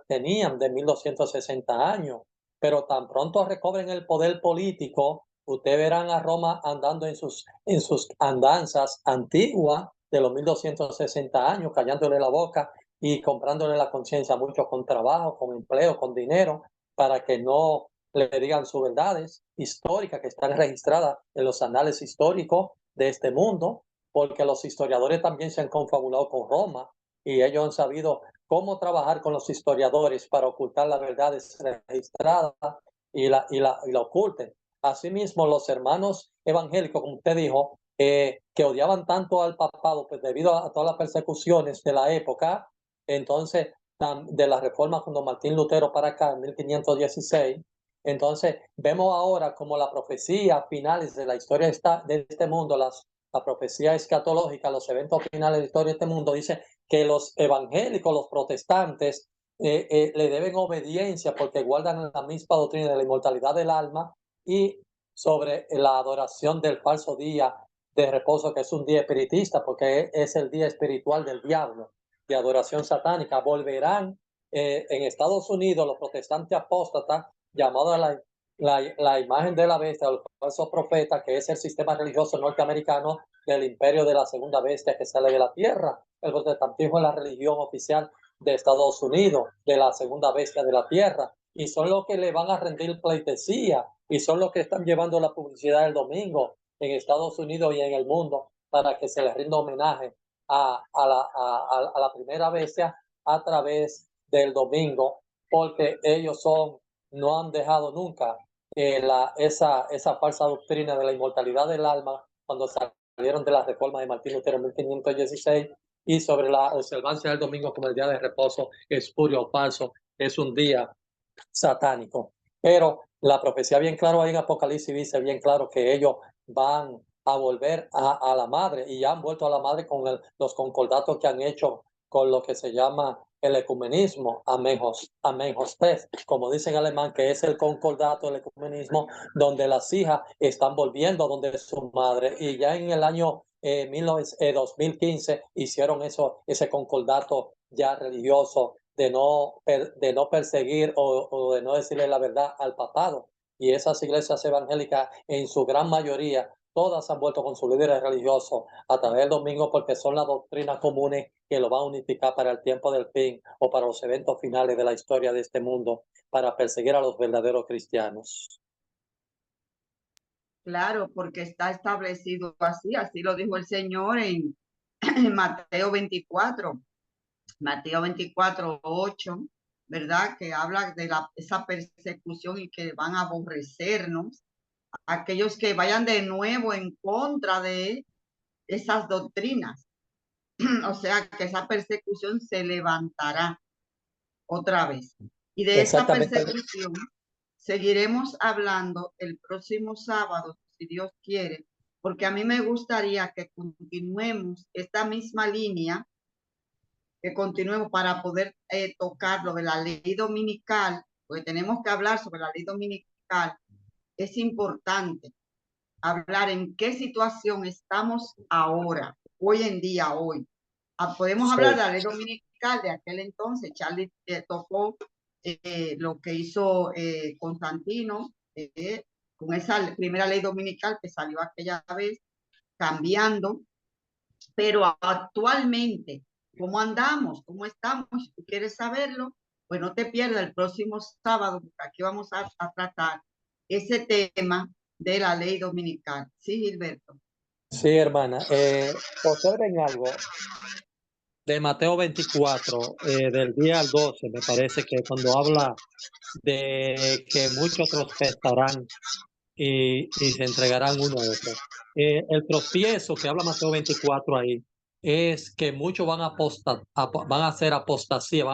tenían de 1260 años. Pero tan pronto recobren el poder político, ustedes verán a Roma andando en sus andanzas antiguas de los 1260 años, callándole la boca y comprándole la conciencia a muchos con trabajo, con empleo, con dinero, para que no le digan sus verdades históricas que están registradas en los anales históricos de este mundo, porque los historiadores también se han confabulado con Roma y ellos han sabido cómo trabajar con los historiadores para ocultar las verdades registradas y la oculten. Asimismo, los hermanos evangélicos, como usted dijo, que odiaban tanto al papado, pues debido a todas las persecuciones de la época, entonces de la reforma cuando Martín Lutero para acá en 1516, entonces vemos ahora como la profecía finales de la historia de este mundo, la profecía escatológica, los eventos finales de la historia de este mundo, dice que los evangélicos, los protestantes, le deben obediencia porque guardan la misma doctrina de la inmortalidad del alma y sobre la adoración del falso día de reposo, que es un día espiritista, porque es el día espiritual del diablo, de adoración satánica. Volverán en Estados Unidos los protestantes apóstatas, llamados a la imagen de la bestia, los falsos profetas, que es el sistema religioso norteamericano del imperio de la segunda bestia que sale de la tierra. El protestantismo es la religión oficial de Estados Unidos, de la segunda bestia de la tierra, y son los que le van a rendir pleitesía, y son los que están llevando la publicidad el domingo en Estados Unidos y en el mundo para que se les rinda homenaje a la primera bestia a través del domingo, porque ellos no han dejado nunca esa falsa doctrina de la inmortalidad del alma cuando salieron de la reforma de Martín Lutero en 1516, y sobre la observancia del domingo como el día de reposo espurio o falso, es un día satánico. Pero la profecía bien claro ahí en Apocalipsis dice bien claro que ellos van a volver a la madre, y ya han vuelto a la madre con los concordatos que han hecho con lo que se llama el ecumenismo, Amen Hostes, como dice en alemán, que es el concordato del ecumenismo, donde las hijas están volviendo donde su madre, y ya en el año 2015 hicieron ese concordato ya religioso de no perseguir o de no decirle la verdad al papado. Y esas iglesias evangélicas, en su gran mayoría, todas han vuelto con sus líderes religiosos a través del domingo, porque son las doctrinas comunes que lo van a unificar para el tiempo del fin o para los eventos finales de la historia de este mundo, para perseguir a los verdaderos cristianos. Claro, porque está establecido así lo dijo el Señor en Mateo 24. Mateo 24:8, ¿verdad? Que habla de esa persecución y que van a aborrecernos. aquellos que vayan de nuevo en contra de esas doctrinas. O sea, que esa persecución se levantará otra vez. Y de esa Exactamente. persecución seguiremos hablando el próximo sábado, si Dios quiere, porque a mí me gustaría que continuemos esta misma línea, que continuemos para poder tocar lo de la ley dominical, porque tenemos que hablar sobre la ley dominical. Es importante hablar en qué situación estamos ahora, hoy en día, hoy. Podemos Sí. hablar de la ley dominical de aquel entonces. Charlie tocó lo que hizo Constantino con esa primera ley dominical que salió aquella vez, cambiando. Pero actualmente, ¿cómo andamos? ¿Cómo estamos? Si tú quieres saberlo, pues no te pierdas el próximo sábado, porque aquí vamos a tratar ese tema de la ley dominical. Sí, Gilberto. Sí, hermana. Observen algo de Mateo 24, del día al 12, me parece que cuando habla de que muchos trospezarán y se entregarán uno a otro. El tropiezo que habla Mateo 24 ahí es que muchos van van a hacer apostasía,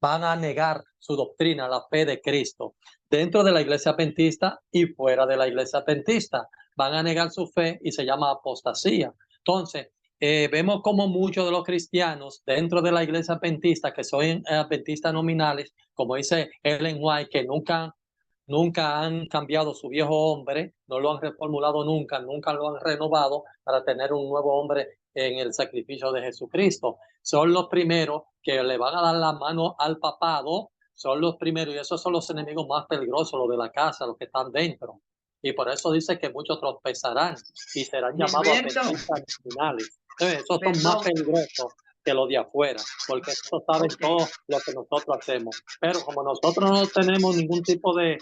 van a negar su doctrina, la fe de Cristo, dentro de la iglesia adventista y fuera de la iglesia adventista. Van a negar su fe y se llama apostasía. Entonces, vemos como muchos de los cristianos dentro de la iglesia adventista, que son adventistas nominales, como dice Ellen White, que nunca han cambiado su viejo hombre, no lo han reformulado nunca, nunca lo han renovado para tener un nuevo hombre en el sacrificio de Jesucristo. Son los primeros que le van a dar la mano al papado, son los primeros, y esos son los enemigos más peligrosos, los de la casa, los que están dentro. Y por eso dice que muchos tropezarán y serán llamados Gilberto, adventistas nacionales. Entonces, esos son más perdón. peligrosos que los de afuera, porque estos saben Ok. todo lo que nosotros hacemos. Pero como nosotros no tenemos ningún tipo de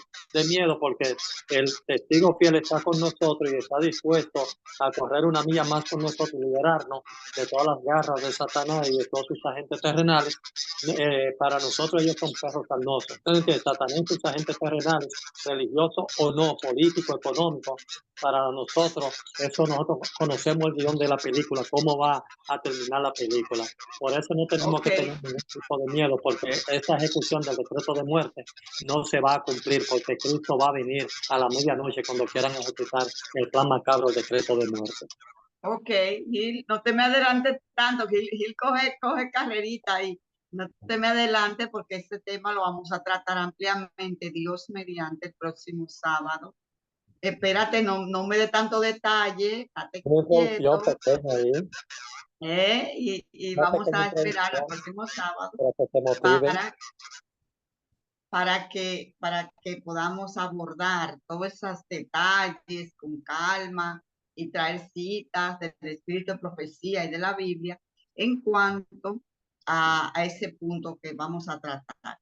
miedo, porque el testigo fiel está con nosotros y está dispuesto a correr una milla más con nosotros y liberarnos de todas las garras de Satanás y de todos sus agentes terrenales, para nosotros ellos son perros carnosos. Entonces, Satanás y sus agentes terrenales, religiosos o no, político, económico, para nosotros, eso nosotros conocemos el guión de la película, cómo va a terminar la película. Por eso no tenemos que tener ningún tipo de miedo, porque esta ejecución del decreto de muerte no se va a cumplir, porque Cristo va a venir a la medianoche cuando quieran ejecutar el plan macabro, el decreto de muerte. Ok, Gil, no te me adelantes tanto, Gil coge carrerita y no te me adelantes porque este tema lo vamos a tratar ampliamente, Dios mediante, el próximo sábado. Espérate, no me dé tanto detalle, estate Yo quieto, pequeño ahí, y una vamos pequeña a esperar el introducción próximo sábado para que se motiven. para, para que podamos abordar todos esos detalles con calma y traer citas del Espíritu de Profecía y de la Biblia en cuanto a ese punto que vamos a tratar.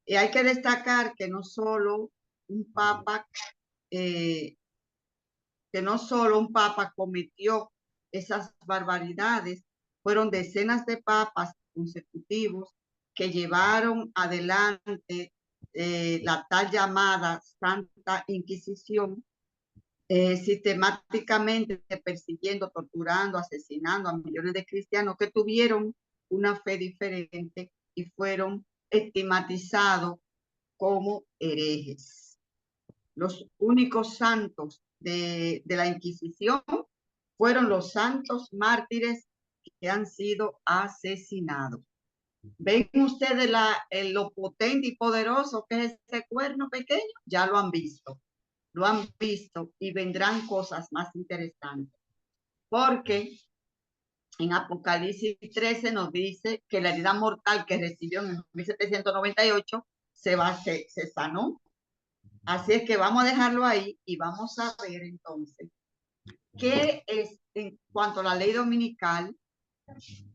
Y hay que destacar que no solo un papa, eh, cometió esas barbaridades, fueron decenas de papas consecutivos que llevaron adelante la tal llamada Santa Inquisición, sistemáticamente persiguiendo, torturando, asesinando a millones de cristianos que tuvieron una fe diferente y fueron estigmatizados como herejes. Los únicos santos de la Inquisición fueron los santos mártires que han sido asesinados. ¿Ven ustedes lo potente y poderoso que es ese cuerno pequeño? Ya lo han visto y vendrán cosas más interesantes. Porque en Apocalipsis 13 nos dice que la herida mortal que recibió en 1798 se sanó. Así es que vamos a dejarlo ahí y vamos a ver entonces qué es en cuanto a la ley dominical,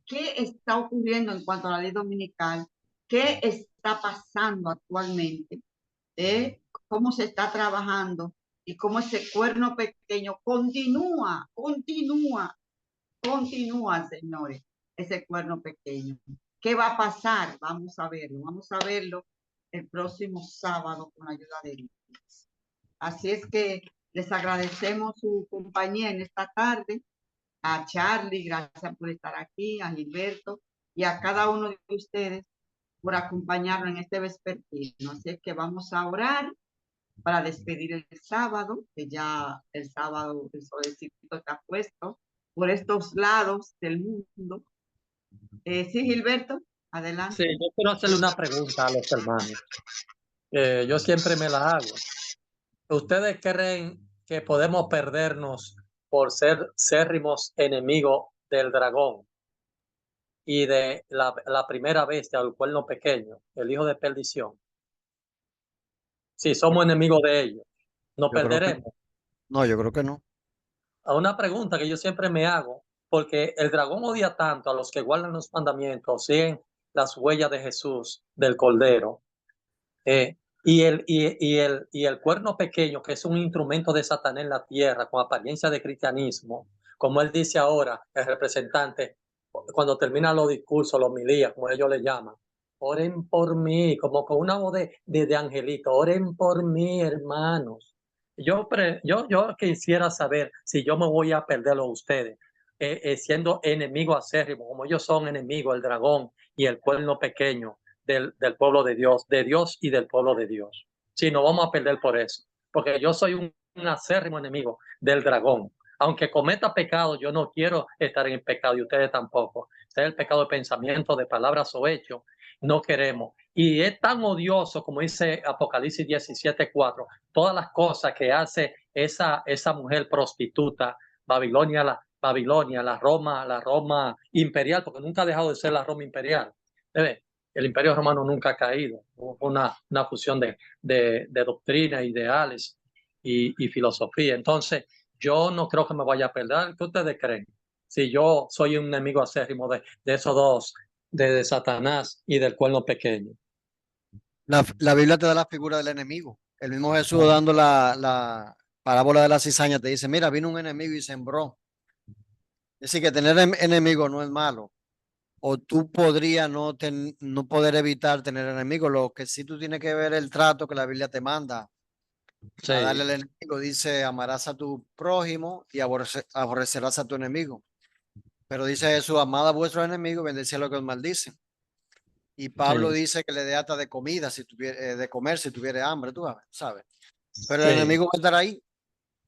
qué está ocurriendo en cuanto a la ley dominical, qué está pasando actualmente, cómo se está trabajando y cómo ese cuerno pequeño continúa, señores, ese cuerno pequeño. ¿Qué va a pasar? Vamos a verlo el próximo sábado con la ayuda de Dios. Así es que les agradecemos su compañía en esta tarde. A Charlie, gracias por estar aquí, a Gilberto y a cada uno de ustedes por acompañarnos en este vespertino. Así es que vamos a orar para despedir el sábado, que ya el sábado el solecito está puesto por estos lados del mundo. Sí, Gilberto, adelante. Sí, yo quiero hacerle una pregunta a los hermanos. Yo siempre me la hago. ¿Ustedes creen que podemos perdernos por ser cérrimos enemigos del dragón y de la primera bestia, el cuerno pequeño, el hijo de perdición? Si somos enemigos de ellos, ¿nos Yo creo que perderemos? no, yo creo que no. A una pregunta que yo siempre me hago, porque el dragón odia tanto a los que guardan los mandamientos, siguen las huellas de Jesús, del Cordero, y el cuerno pequeño, que es un instrumento de Satanás en la tierra, con apariencia de cristianismo, como él dice ahora, el representante, cuando termina los discursos, los homilías, como ellos le llaman, oren por mí, como con una voz de angelito, oren por mí, hermanos. Yo quisiera saber si yo me voy a perderlo a ustedes, siendo enemigo acérrimo, como ellos son enemigos, el dragón y el cuerno pequeño del pueblo de Dios y del pueblo de Dios. Sí, no vamos a perder por eso, porque yo soy un acérrimo enemigo del dragón. Aunque cometa pecado, yo no quiero estar en el pecado y ustedes tampoco. Sea el pecado de pensamiento, de palabras o hechos, no queremos. Y es tan odioso, como dice Apocalipsis 17:4, todas las cosas que hace esa mujer prostituta, Babilonia, la Roma imperial, porque nunca ha dejado de ser la Roma imperial. El Imperio Romano nunca ha caído. Hubo una fusión de doctrina, ideales y filosofía. Entonces, yo no creo que me vaya a perder. ¿Qué ustedes creen? Si yo soy un enemigo acérrimo de esos dos, de Satanás y del cuerno pequeño. La Biblia te da la figura del enemigo. El mismo Jesús dando la parábola de la cizaña te dice, mira, vino un enemigo y sembró. Es decir, que tener enemigo no es malo. O tú podrías no poder evitar tener enemigos. Lo que sí tú tienes que ver el trato que la Biblia te manda a darle Sí, al enemigo. Dice, amarás a tu prójimo y aborrecerás a tu enemigo. Pero dice Jesús, amad a vuestros enemigos, bendecid a los que os maldicen. Y Pablo sí, dice que le dé hasta de comida, de comer si tuviere hambre, tú sabes. Pero el sí. enemigo va a estar ahí.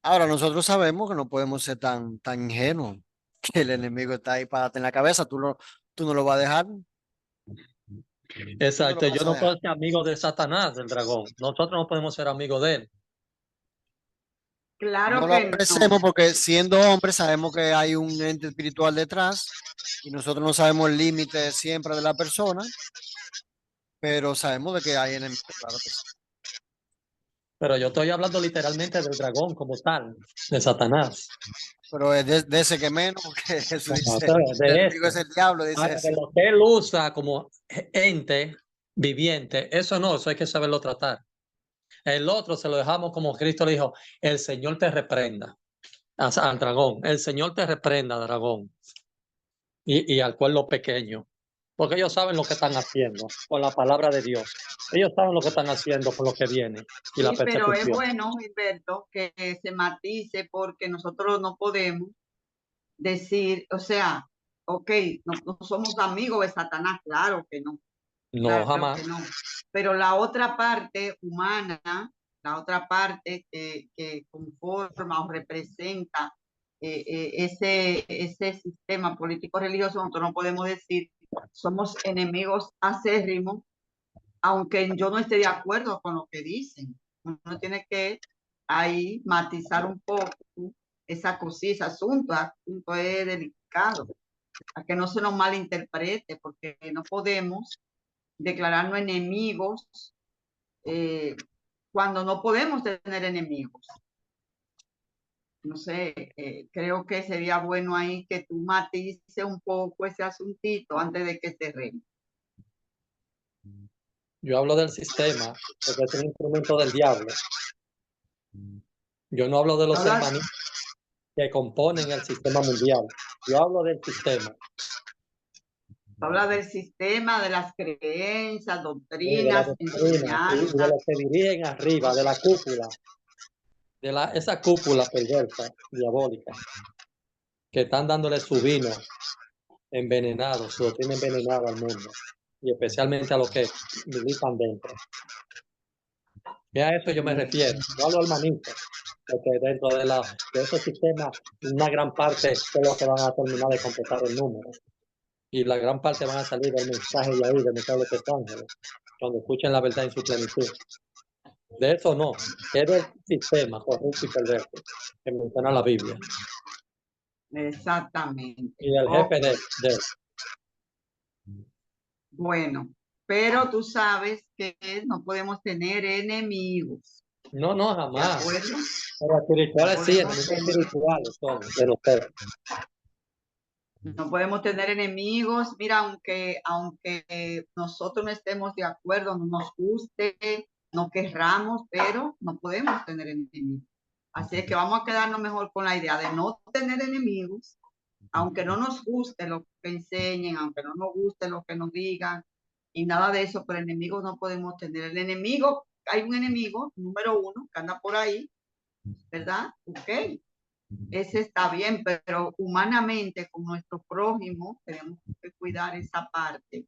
Ahora, nosotros sabemos que no podemos ser tan ingenuos, que el enemigo está ahí para en la cabeza, tú no lo vas a dejar, tú no lo Exacto. Yo vas a no puedo dejar. ser amigo de Satanás, del dragón. Nosotros no podemos ser amigos de él. Claro No lo que no. apreciemos porque siendo hombres sabemos que hay un ente espiritual detrás y nosotros no sabemos el límite siempre de la persona, pero sabemos de que hay enemigos, claro que sí. Pero yo estoy hablando literalmente del dragón como tal, de Satanás. Pero es de ese que menos, porque Jesús dice, el De enemigo es ese. el diablo, dice Ahora, de Jesús. lo que él usa como ente viviente, eso no, eso hay que saberlo tratar. El otro se lo dejamos como Cristo le dijo, el Señor te reprenda al dragón, el Señor te reprenda, dragón, y al pueblo pequeño, porque ellos saben lo que están haciendo con la palabra de Dios. Ellos saben lo que están haciendo con lo que viene y la Sí, pero es persecución. bueno, Gilberto, que se matice porque nosotros no podemos decir, o sea, ok, no somos amigos de Satanás, No, claro jamás. que no. Pero la otra parte humana, la otra parte que conforma o representa ese sistema político religioso, nosotros no podemos decir somos enemigos acérrimos, aunque yo no esté de acuerdo con lo que dicen. Uno tiene que ahí matizar un poco esa cosita, asunto es delicado, a que no se nos malinterprete, porque no podemos declararnos enemigos eh, cuando no podemos tener enemigos. No sé, creo que sería bueno ahí que tú matices un poco ese asuntito antes de que cerremos. Yo hablo del sistema, porque es un instrumento del diablo. Yo no hablo de los Habla, hermanos que componen el sistema mundial. Yo hablo del sistema, habla del sistema, de las creencias, de la doctrinas, doctrina, sí, y de enseñanzas. los que dirigen arriba, de la cúpula. de esa cúpula perversa, diabólica, que están dándole su vino envenenado, su doctrina envenenada al mundo, y especialmente a los que militan dentro. Y a eso yo me refiero, no a los hermanitos, porque dentro de ese sistema, una gran parte es lo que van a terminar de completar el número. Y la gran parte van a salir del mensaje de ahí, del mensaje de los ángeles, cuando escuchen la verdad en su plenitud. De eso no, es del sistema corrupto y perverso que menciona la Biblia. Exactamente. Y el jefe de Bueno, pero tú sabes que no podemos tener enemigos. No, ¿De jamás. acuerdo? Pero espirituales sí, Podemos enemigos tener- espirituales son de los seres. No podemos tener enemigos. Mira, aunque nosotros no estemos de acuerdo, no nos guste, no querramos, pero no podemos tener enemigos. Así es que vamos a quedarnos mejor con la idea de no tener enemigos, aunque no nos guste lo que enseñen, aunque no nos guste lo que nos digan y nada de eso, pero enemigos no podemos tener. El enemigo, hay un enemigo, número uno, que anda por ahí, ¿verdad? Ok. Ese está bien, pero humanamente con nuestro prójimo tenemos que cuidar esa parte,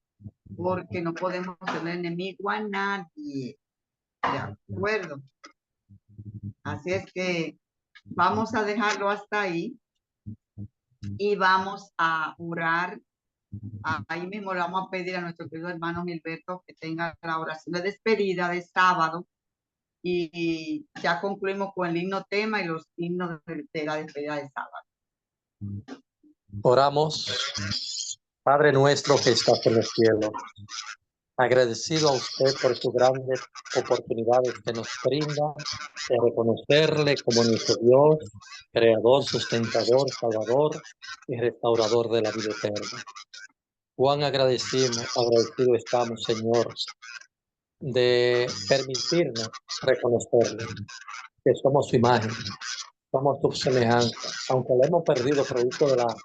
porque no podemos tener enemigo a nadie, ¿de acuerdo? Así es que vamos a dejarlo hasta ahí y vamos a orar. Ahí mismo le vamos a pedir a nuestro querido hermano Gilberto que tenga la oración de despedida de sábado y ya concluimos con el himno tema y los himnos de la despedida de sábado. Oramos. Padre nuestro que estás en el cielo, agradecido a usted por sus grandes oportunidades que nos brinda de reconocerle como nuestro Dios, creador, sustentador, salvador y restaurador de la vida eterna. Cuán agradecido estamos, Señor, de permitirnos reconocerle que somos su imagen, somos su semejanza, aunque la hemos perdido producto de la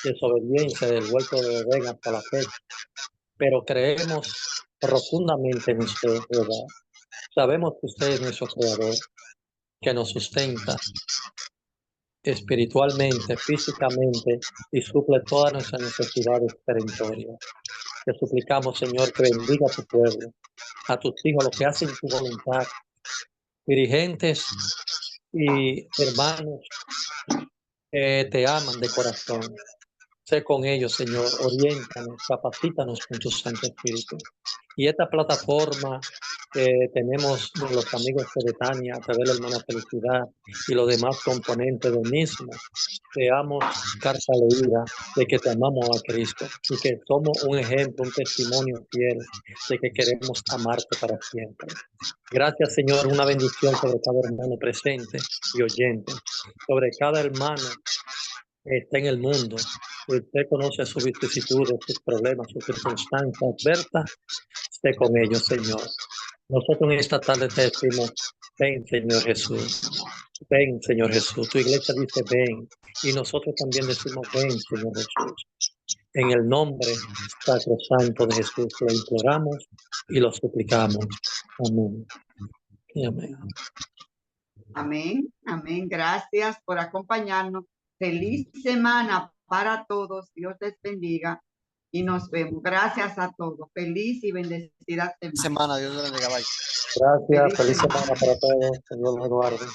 desobediencia del huerto de Edén hasta la fecha, pero creemos profundamente en usted, ¿verdad? Sabemos que usted es nuestro creador, que nos sustenta espiritualmente, físicamente y suple todas nuestras necesidades perentorias. Te suplicamos, Señor, que bendiga a tu pueblo, a tus hijos, los que hacen tu voluntad, dirigentes y hermanos que te aman de corazón. Sé con ellos, Señor, oriéntanos, capacítanos con tu Santo Espíritu. Y esta plataforma que tenemos de los amigos de Betania, a través de la hermana Felicidad y los demás componentes del mismo, seamos carta leída de que te amamos a Cristo y que somos un ejemplo, un testimonio fiel de que queremos amarte para siempre. Gracias, Señor, una bendición sobre cada hermano presente y oyente, sobre cada hermano que está en el mundo. Usted conoce sus vicisitudes, sus problemas, sus circunstancias adversas. Esté con ellos, Señor. Nosotros en esta tarde te decimos, ven, Señor Jesús. Ven, Señor Jesús. Tu iglesia dice, ven. Y nosotros también decimos, ven, Señor Jesús. En el nombre sacrosanto de Jesús lo imploramos y lo suplicamos. Amén. Y amén. Amén, amén. Gracias por acompañarnos. Feliz semana para todos. Dios les bendiga y nos vemos. Gracias a todos. Feliz y bendecida semana. Semana, Dios le bendiga. Bye. Gracias. Feliz semana para todos. Que Dios los guarde.